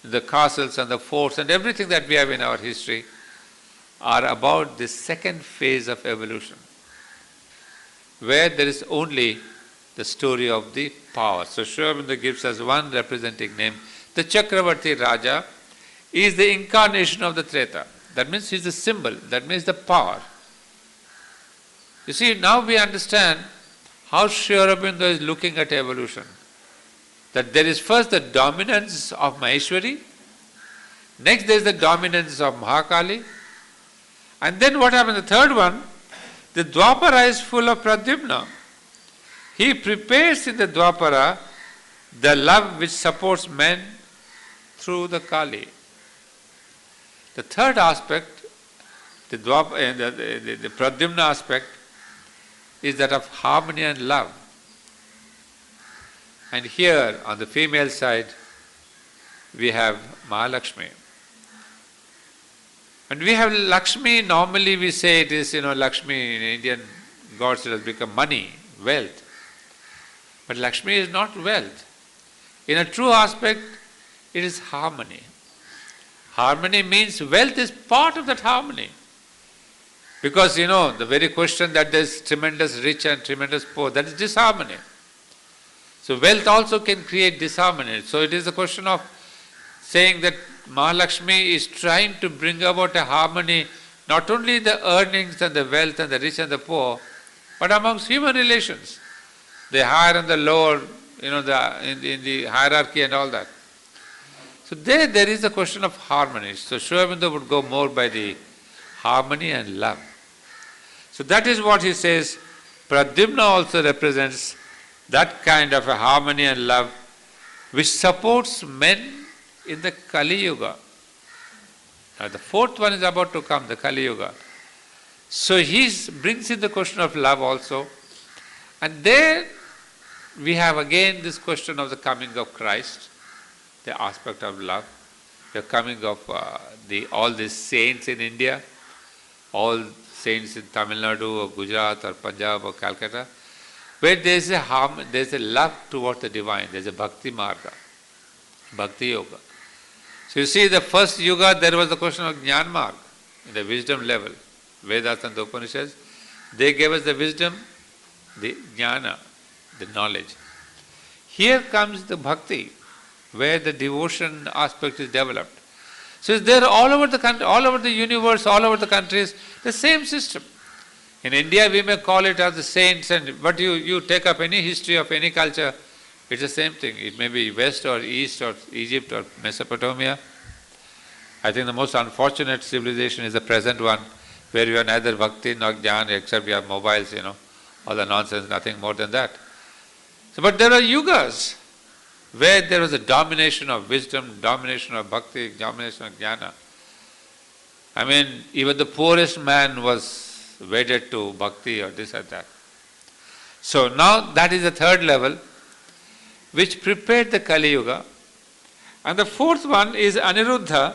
the castles and the forts and everything that we have in our history are about the second phase of evolution, where there is only the story of the power. So Sri Aurobindo gives us one representing name. The Chakravarti Raja is the incarnation of the Treta. That means he is the symbol, that means the power. You see, now we understand how Sri Aurobindo is looking at evolution. That there is first the dominance of Maheshwari, next there is the dominance of Mahakali, and then what happens? The third one, the Dwapara is full of Pradyumna. He prepares in the Dwapara the love which supports men through the Kali. The third aspect, the Pradyumna aspect, is that of harmony and love. And here on the female side, we have Mahalakshmi. And we have Lakshmi, normally we say it is, Lakshmi in Indian gods, it has become money, wealth. But Lakshmi is not wealth. In a true aspect, it is harmony. Harmony means wealth is part of that harmony. Because, the very question that there is tremendous rich and tremendous poor, that is disharmony. So wealth also can create disharmony. So it is a question of saying that Mahalakshmi is trying to bring about a harmony, not only in the earnings and the wealth and the rich and the poor, but amongst human relations. The higher and the lower, in the hierarchy and all that. So there is a question of harmony. So Sri Aurobindo would go more by the harmony and love. So that is what he says. Pradyumna also represents that kind of a harmony and love which supports men in the Kali Yuga. Now the fourth one is about to come, the Kali Yuga. So he brings in the question of love also. And there we have again this question of the coming of Christ, the aspect of love, the coming of all these saints in India, all saints in Tamil Nadu or Gujarat or Punjab or Calcutta, where there is a love towards the divine, there is a bhakti marga, bhakti yoga. So you see, the first yuga, there was the question of jnana marga, in the wisdom level. Vedas and the Upanishads, they gave us the wisdom, the jnana, the knowledge. Here comes the bhakti, where the devotion aspect is developed. So it's there all over the country, all over the universe, all over the countries, the same system. In India, we may call it as the saints, but you take up any history of any culture, it's the same thing. It may be West or East or Egypt or Mesopotamia. I think the most unfortunate civilization is the present one, where you have neither bhakti nor jnana, except you have mobiles, all the nonsense, nothing more than that. So, but there are yugas where there was a domination of wisdom, domination of bhakti, domination of jnana. I mean, even the poorest man was wedded to bhakti or this or that. So now that is the third level which prepared the Kali Yuga. And the fourth one is Aniruddha,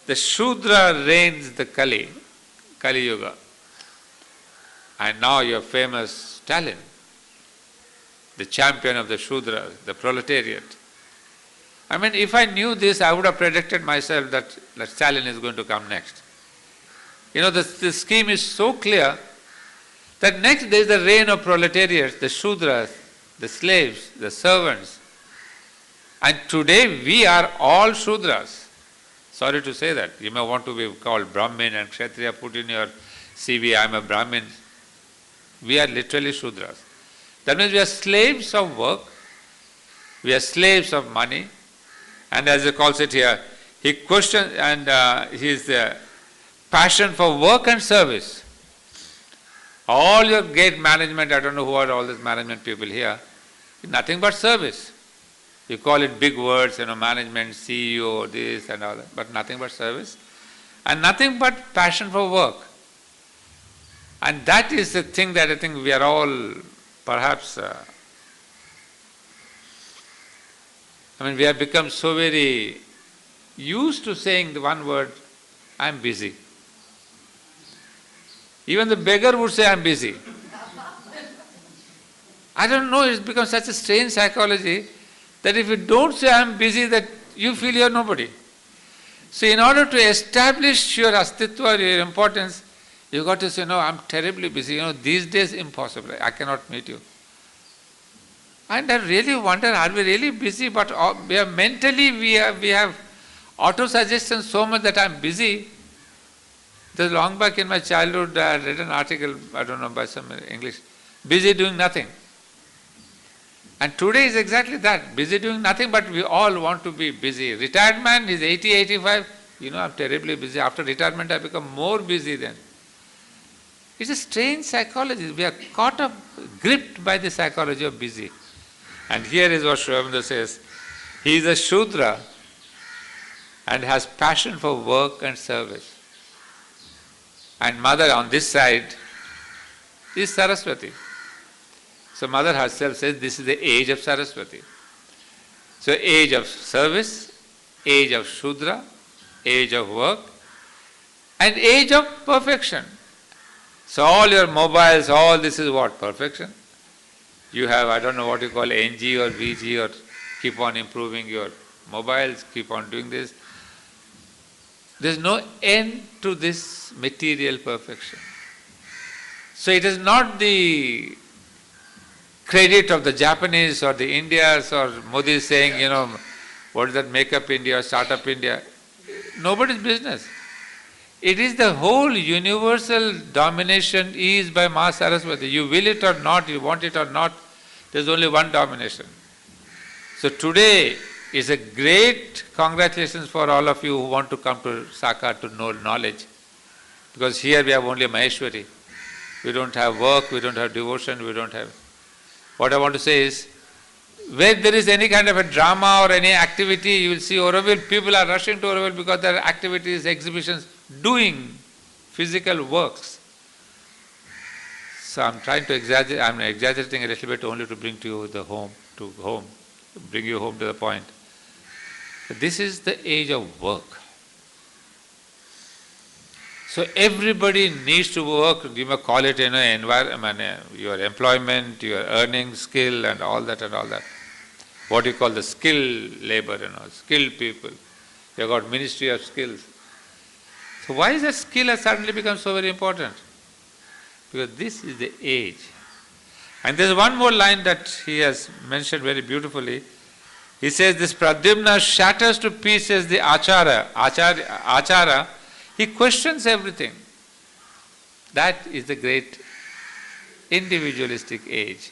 the Shudra reigns the Kali Yuga. And now your famous Stalin, the champion of the Shudra, the proletariat. I mean, if I knew this, I would have predicted myself that Stalin is going to come next. The scheme is so clear that next there is the reign of proletariats, the Shudras, the slaves, the servants. And today we are all Shudras. Sorry to say that. You may want to be called Brahmin and Kshatriya, put in your CV, I am a Brahmin. We are literally Shudras. That means we are slaves of work, we are slaves of money, and as he calls it here, he questions and his passion for work and service. All your great management, I don't know who are all these management people here, nothing but service. You call it big words, management, CEO, this and all that, but nothing but service. And nothing but passion for work. And that is the thing that I think we are all perhaps, we have become so very used to saying the one word, I am busy. Even the beggar would say, I am busy. I don't know, it's become such a strange psychology that if you don't say I am busy, that you feel you are nobody. So in order to establish your astitva, your importance, you got to say, no, I am terribly busy. These days impossible, I cannot meet you. And I really wonder, are we really busy? But we are mentally, we have auto-suggestion so much that I am busy. Just long back in my childhood, I read an article, I don't know, by some English, busy doing nothing. And today is exactly that, busy doing nothing, but we all want to be busy. Retired man is 80, 85, I'm terribly busy. After retirement, I become more busy then. It's a strange psychology. We are caught up, gripped by the psychology of busy. And here is what Aurobindo says. He is a Shudra and has passion for work and service. And mother on this side is Saraswati. So mother herself says this is the age of Saraswati. So age of service, age of Shudra, age of work, and age of perfection. So all your mobiles, all this is what? Perfection. You have, I don't know what you call NG or VG, or keep on improving your mobiles, keep on doing this. There's no end to this material perfection. So it is not the credit of the Japanese or the Indians or Modi saying, what is that, make up India or start up India. Nobody's business. It is the whole universal domination is by Ma Saraswati. You will it or not, you want it or not, there's only one domination. So today is a great congratulations for all of you who want to come to SACAR to know knowledge. Because here we have only Maheshwari. We don't have work, we don't have devotion, we don't have... What I want to say is, where there is any kind of a drama or any activity, you will see Aurobindo, people are rushing to Aurobindo because there are activities, exhibitions, doing physical works. So I'm trying to exaggerate, I'm exaggerating a little bit only to bring to you bring you home to the point. This is the age of work. So everybody needs to work, you may call it environment, your employment, your earning skill and all that. What you call the skilled labor, skilled people. You have got Ministry of Skills. So why is that skill has suddenly become so very important? Because this is the age. And there's one more line that he has mentioned very beautifully. He says this Pradyumna shatters to pieces the achara. He questions everything. That is the great individualistic age.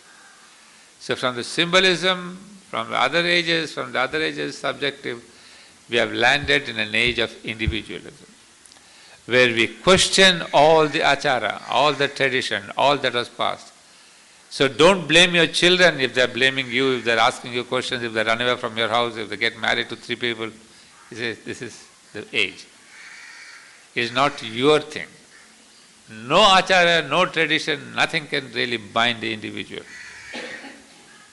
So from the symbolism, from the other ages, subjective, we have landed in an age of individualism, where we question all the achara, all the tradition, all that was past. So don't blame your children if they're blaming you, if they're asking you questions, if they run away from your house, if they get married to 3 people. He says, this is the age. It's not your thing. No achara, no tradition, nothing can really bind the individual.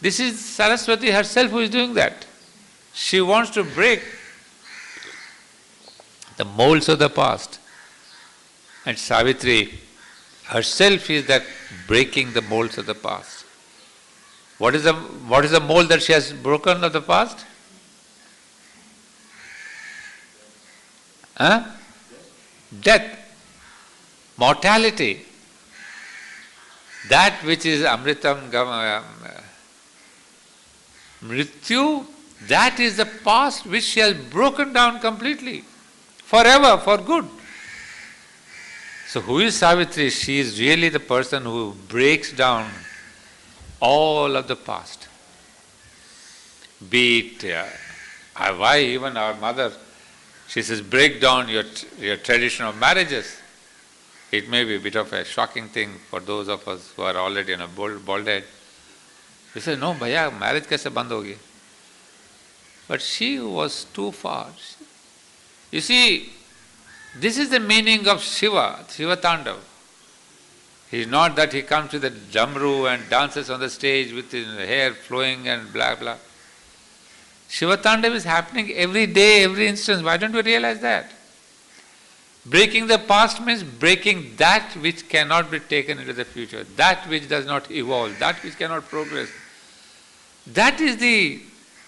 This is Saraswati herself who is doing that. She wants to break the molds of the past. And Savitri herself is that breaking the molds of the past. What is the mold that she has broken of the past? Death. mortality, that which is amritam mrityu, that is the past which she has broken down completely, forever, for good. So who is Savitri? She is really the person who breaks down all of the past. Be it, why even our mother, she says, break down your tradition of marriages. It may be a bit of a shocking thing for those of us who are already in a bald head. We say, no, bhaiya, marriage kaise band hogi? But she was too far. You see, this is the meaning of Shiva Tandav. He is not that he comes with the damru and dances on the stage with his hair flowing and blah blah. Shiva Tandav is happening every day, every instant. Why don't we realize that? Breaking the past means breaking that which cannot be taken into the future, that which does not evolve, that which cannot progress. That is the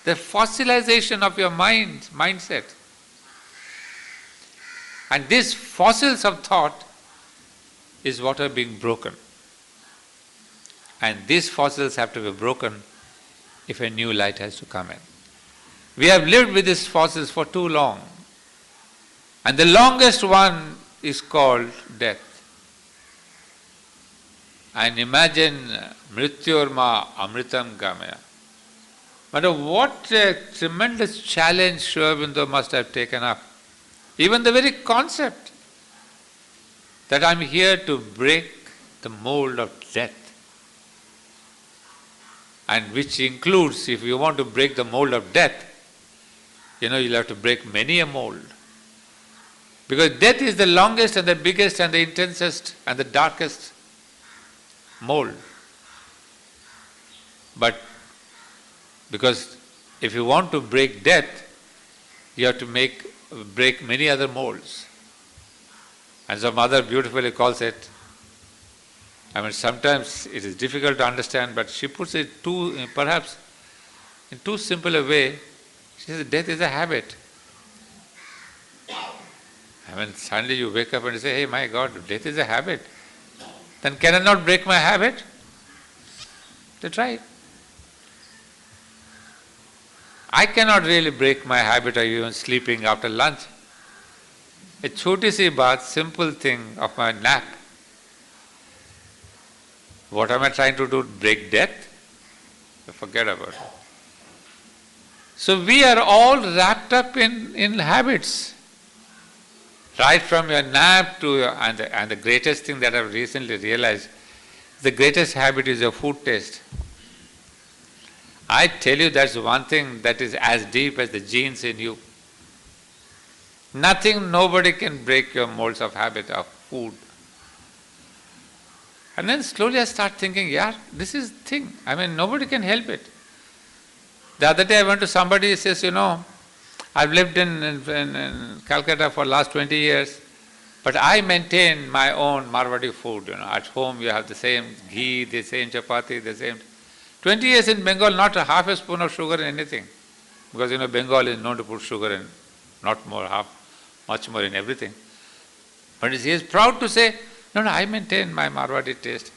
fossilization of your mindset. And these fossils of thought is what are being broken. And these fossils have to be broken if a new light has to come in. We have lived with these fossils for too long. And the longest one is called death. And imagine mrityorma amritam gamaya. But what a tremendous challenge Aurobindo must have taken up. Even the very concept that I'm here to break the mold of death, and which includes, if you want to break the mold of death, you'll have to break many a mold. Because death is the longest and the biggest and the intensest and the darkest mold. But because if you want to break death, you have to break many other molds. And so Mother beautifully calls it, sometimes it is difficult to understand, but she puts it perhaps in too simple a way. She says, death is a habit. Suddenly you wake up and say, hey, my God, death is a habit. Then can I not break my habit? They try. I cannot really break my habit of even sleeping after lunch. A choti si baat, simple thing of my nap. What am I trying to do? Break death? Forget about it. So we are all wrapped up in habits. Right from your nap to and the greatest thing that I've recently realized, the greatest habit is your food taste. I tell you, that's one thing that is as deep as the genes in you. Nobody can break your molds of habit of food. And then slowly I start thinking, this is the thing. Nobody can help it. The other day I went to somebody, he says, I've lived in Calcutta for the last 20 years, but I maintain my own Marwadi food. At home you have the same ghee, the same chapati, the same. 20 years in Bengal, not a half a spoon of sugar in anything. Because Bengal is known to put sugar in, not more, much more in everything. But he is proud to say, no, I maintain my Marwadi taste.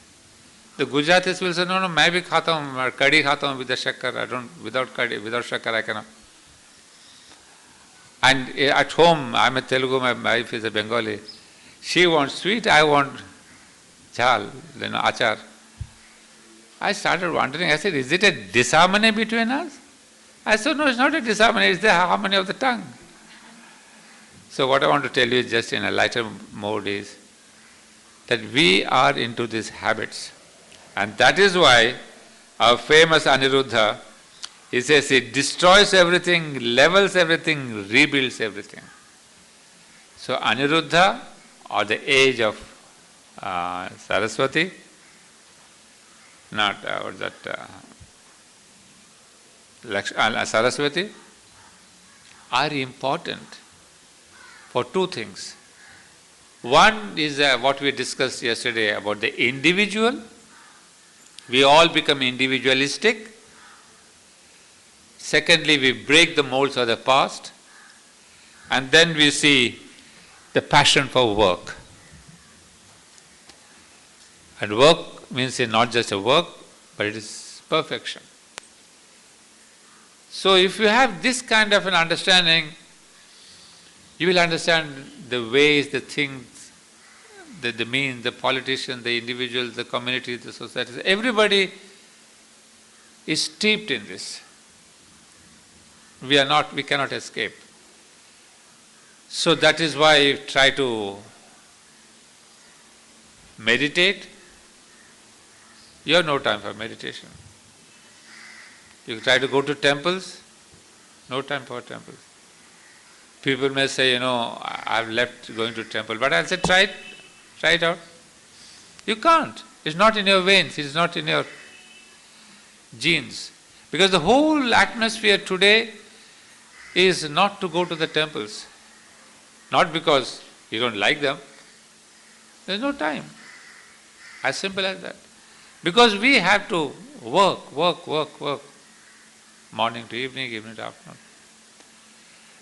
The Gujaratis will say, no, I bhi khata hu, curry khata hu with the shakkar, without curry, without shakkar I cannot. And at home, I'm a Telugu, my wife is a Bengali. She wants sweet, I want jhal, achar. I started wondering, I said, is it a disharmony between us? I said, no, it's not a disharmony, it's the harmony of the tongue. So what I want to tell you just in a lighter mode is that we are into these habits. And that is why our famous Aniruddha, he says it destroys everything, levels everything, rebuilds everything. So Aniruddha, or the age of Saraswati, Saraswati, are important for two things. One is what we discussed yesterday about the individual. We all become individualistic. Secondly, we break the molds of the past. And then we see the passion for work. And work means not just a work, but it is perfection. So if you have this kind of an understanding, you will understand the ways, the things, the means, the politicians, the individuals, the communities, the societies. Everybody is steeped in this. We cannot escape. So that is why I try to meditate. You have no time for meditation. You try to go to temples, no time for temples. People may say, I've left going to temple, but I'll say, try it out. You can't. It's not in your veins, it's not in your genes. Because the whole atmosphere today is not to go to the temples. Not because you don't like them. There's no time. As simple as that. Because we have to work. Morning to evening, evening to afternoon.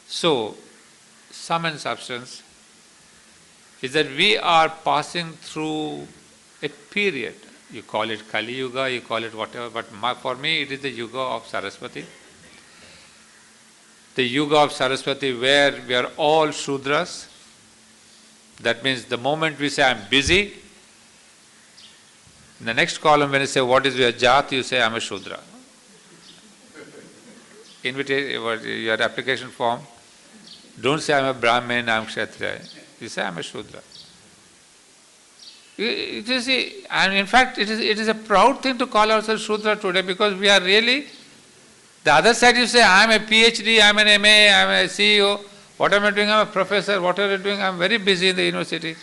So, sum and substance is that we are passing through a period. You call it Kali Yuga, you call it whatever, but for me it is the Yuga of Saraswati. The Yuga of Saraswati where we are all Shudras. That means the moment we say I'm busy, in the next column when you say what is your Jat, you say I'm a Shudra. Your application form, don't say I'm a Brahmin, I'm Kshatriya. You say I'm a Shudra. You see, and in fact it is a proud thing to call ourselves Shudra today because we are really, the other side you say I'm a PhD, I'm an MA, I'm a CEO, what am I doing? I'm a professor, what are you doing? I'm very busy in the university.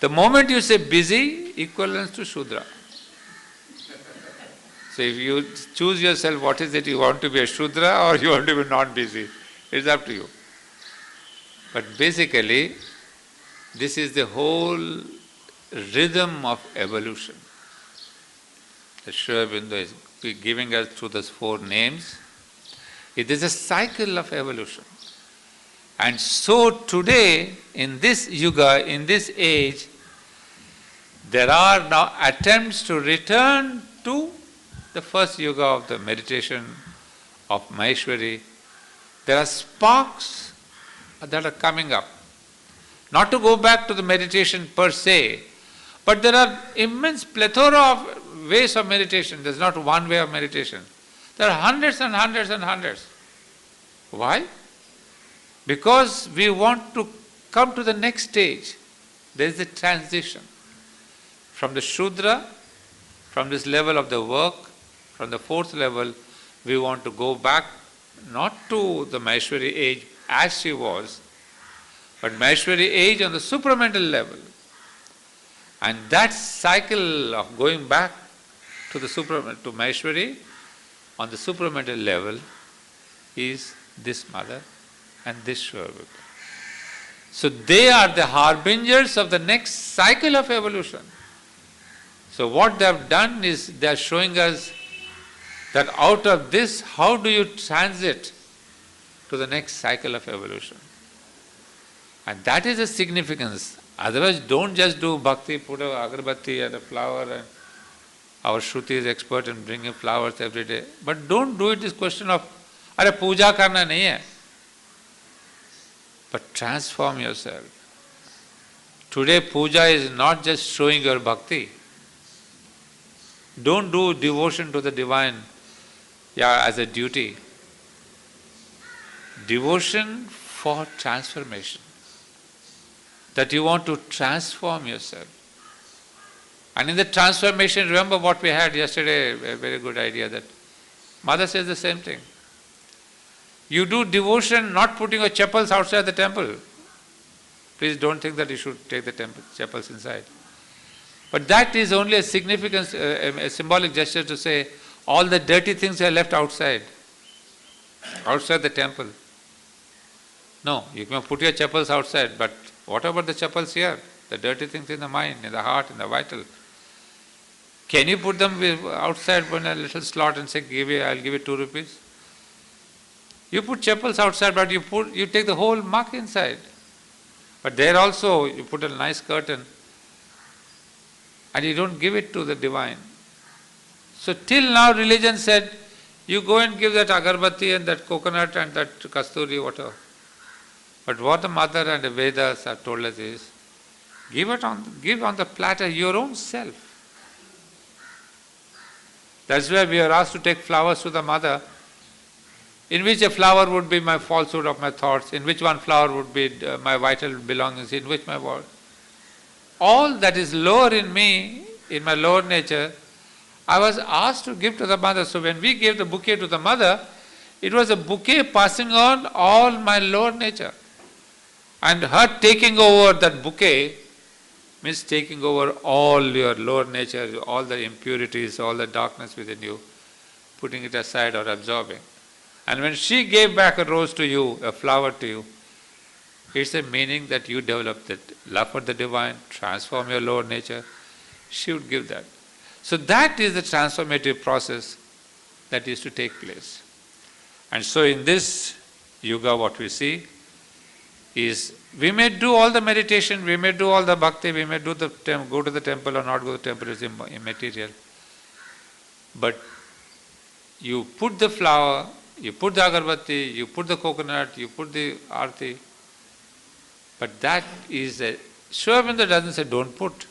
The moment you say busy, equivalent to Shudra. So if you choose yourself, what is it, you want to be a Shudra or you want to be not busy? It's up to you. But basically, this is the whole rhythm of evolution. The Aurobindo is giving us through those 4 names. It is a cycle of evolution. And so today, in this yuga, in this age, there are now attempts to return to the first yuga of the meditation of Maheshwari. There are sparks that are coming up. Not to go back to the meditation per se, but there are immense plethora of ways of meditation. There's not one way of meditation. There are hundreds and hundreds and hundreds. Why? Because we want to come to the next stage. There is a transition from the Shudra, from this level of the work, from the 4th level, we want to go back not to the Maheshwari age as she was, but Maheshwari age on the supramental level. And that cycle of going back to the to Maheshwari on the supramental level is this mother and this Aurobindo. So they are the harbingers of the next cycle of evolution. So what they have done is they are showing us that out of this, how do you transit to the next cycle of evolution? And that is the significance. Otherwise, don't just do bhakti, put a agarbatti and a flower, and our Shruti is expert in bringing flowers every day. But don't do it this question of, "Are puja karna nahi hai." But transform yourself. Today, puja is not just showing your bhakti. Don't do devotion to the divine as a duty. Devotion for transformation. That you want to transform yourself. And in the transformation, remember what we had yesterday, a very good idea that Mother says the same thing. You do devotion not putting your chappals outside the temple. Please don't think that you should take the chappals inside. But that is only a significant, a symbolic gesture to say all the dirty things are left outside the temple. No, you can put your chappals outside, but what about the chappals here? The dirty things in the mind, in the heart, in the vital. Can you put them outside in a little slot and say, I'll give you 2 rupees? You put chappals outside, but you take the whole muck inside. But there also, you put a nice curtain. and you don't give it to the divine. So till now religion said, you go and give that agarbatti and that coconut and that kasturi, whatever. But what the mother and the Vedas have told us is, give on the platter your own self. That's why we are asked to take flowers to the mother, in which a flower would be my falsehood of my thoughts, in which one flower would be my vital belongings, in which my word. All that is lower in me, in my lower nature, I was asked to give to the mother. So when we gave the bouquet to the mother, it was a bouquet passing on all my lower nature. And her taking over that bouquet means taking over all your lower nature, all the impurities, all the darkness within you, putting it aside or absorbing. And when she gave back a rose to you, a flower to you, it's a meaning that you develop that love for the divine, transform your lower nature. She would give that. So that is the transformative process that is to take place. And so in this yuga, what we see is, we may do all the meditation, we may do all the bhakti, we may do go to the temple or not go to the temple, is immaterial. But you put the flower, you put the agarbatti, you put the coconut, you put the arti, but that is a... Sri Aurobindo doesn't say don't put.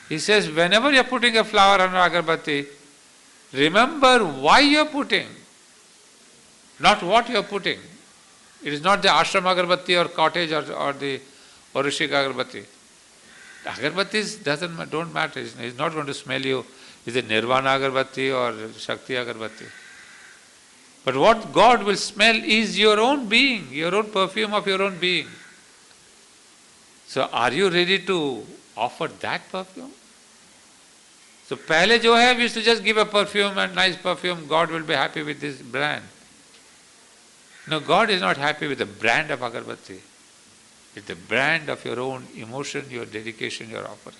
He says whenever you are putting a flower on an agarbatti, remember why you are putting, not what you are putting. It is not the ashram agarbatti or cottage or the Orishik agarbatti. The agarbattis don't matter. It's not going to smell you. Is it nirvana agarbatti or shakti agarbatti? But what God will smell is your own being, your own perfume of your own being. So are you ready to offer that perfume? So pehle jo hai, we used to just give a perfume and nice perfume, God will be happy with this brand. No, God is not happy with the brand of agarbatti. It's the brand of your own emotion, your dedication, your offering.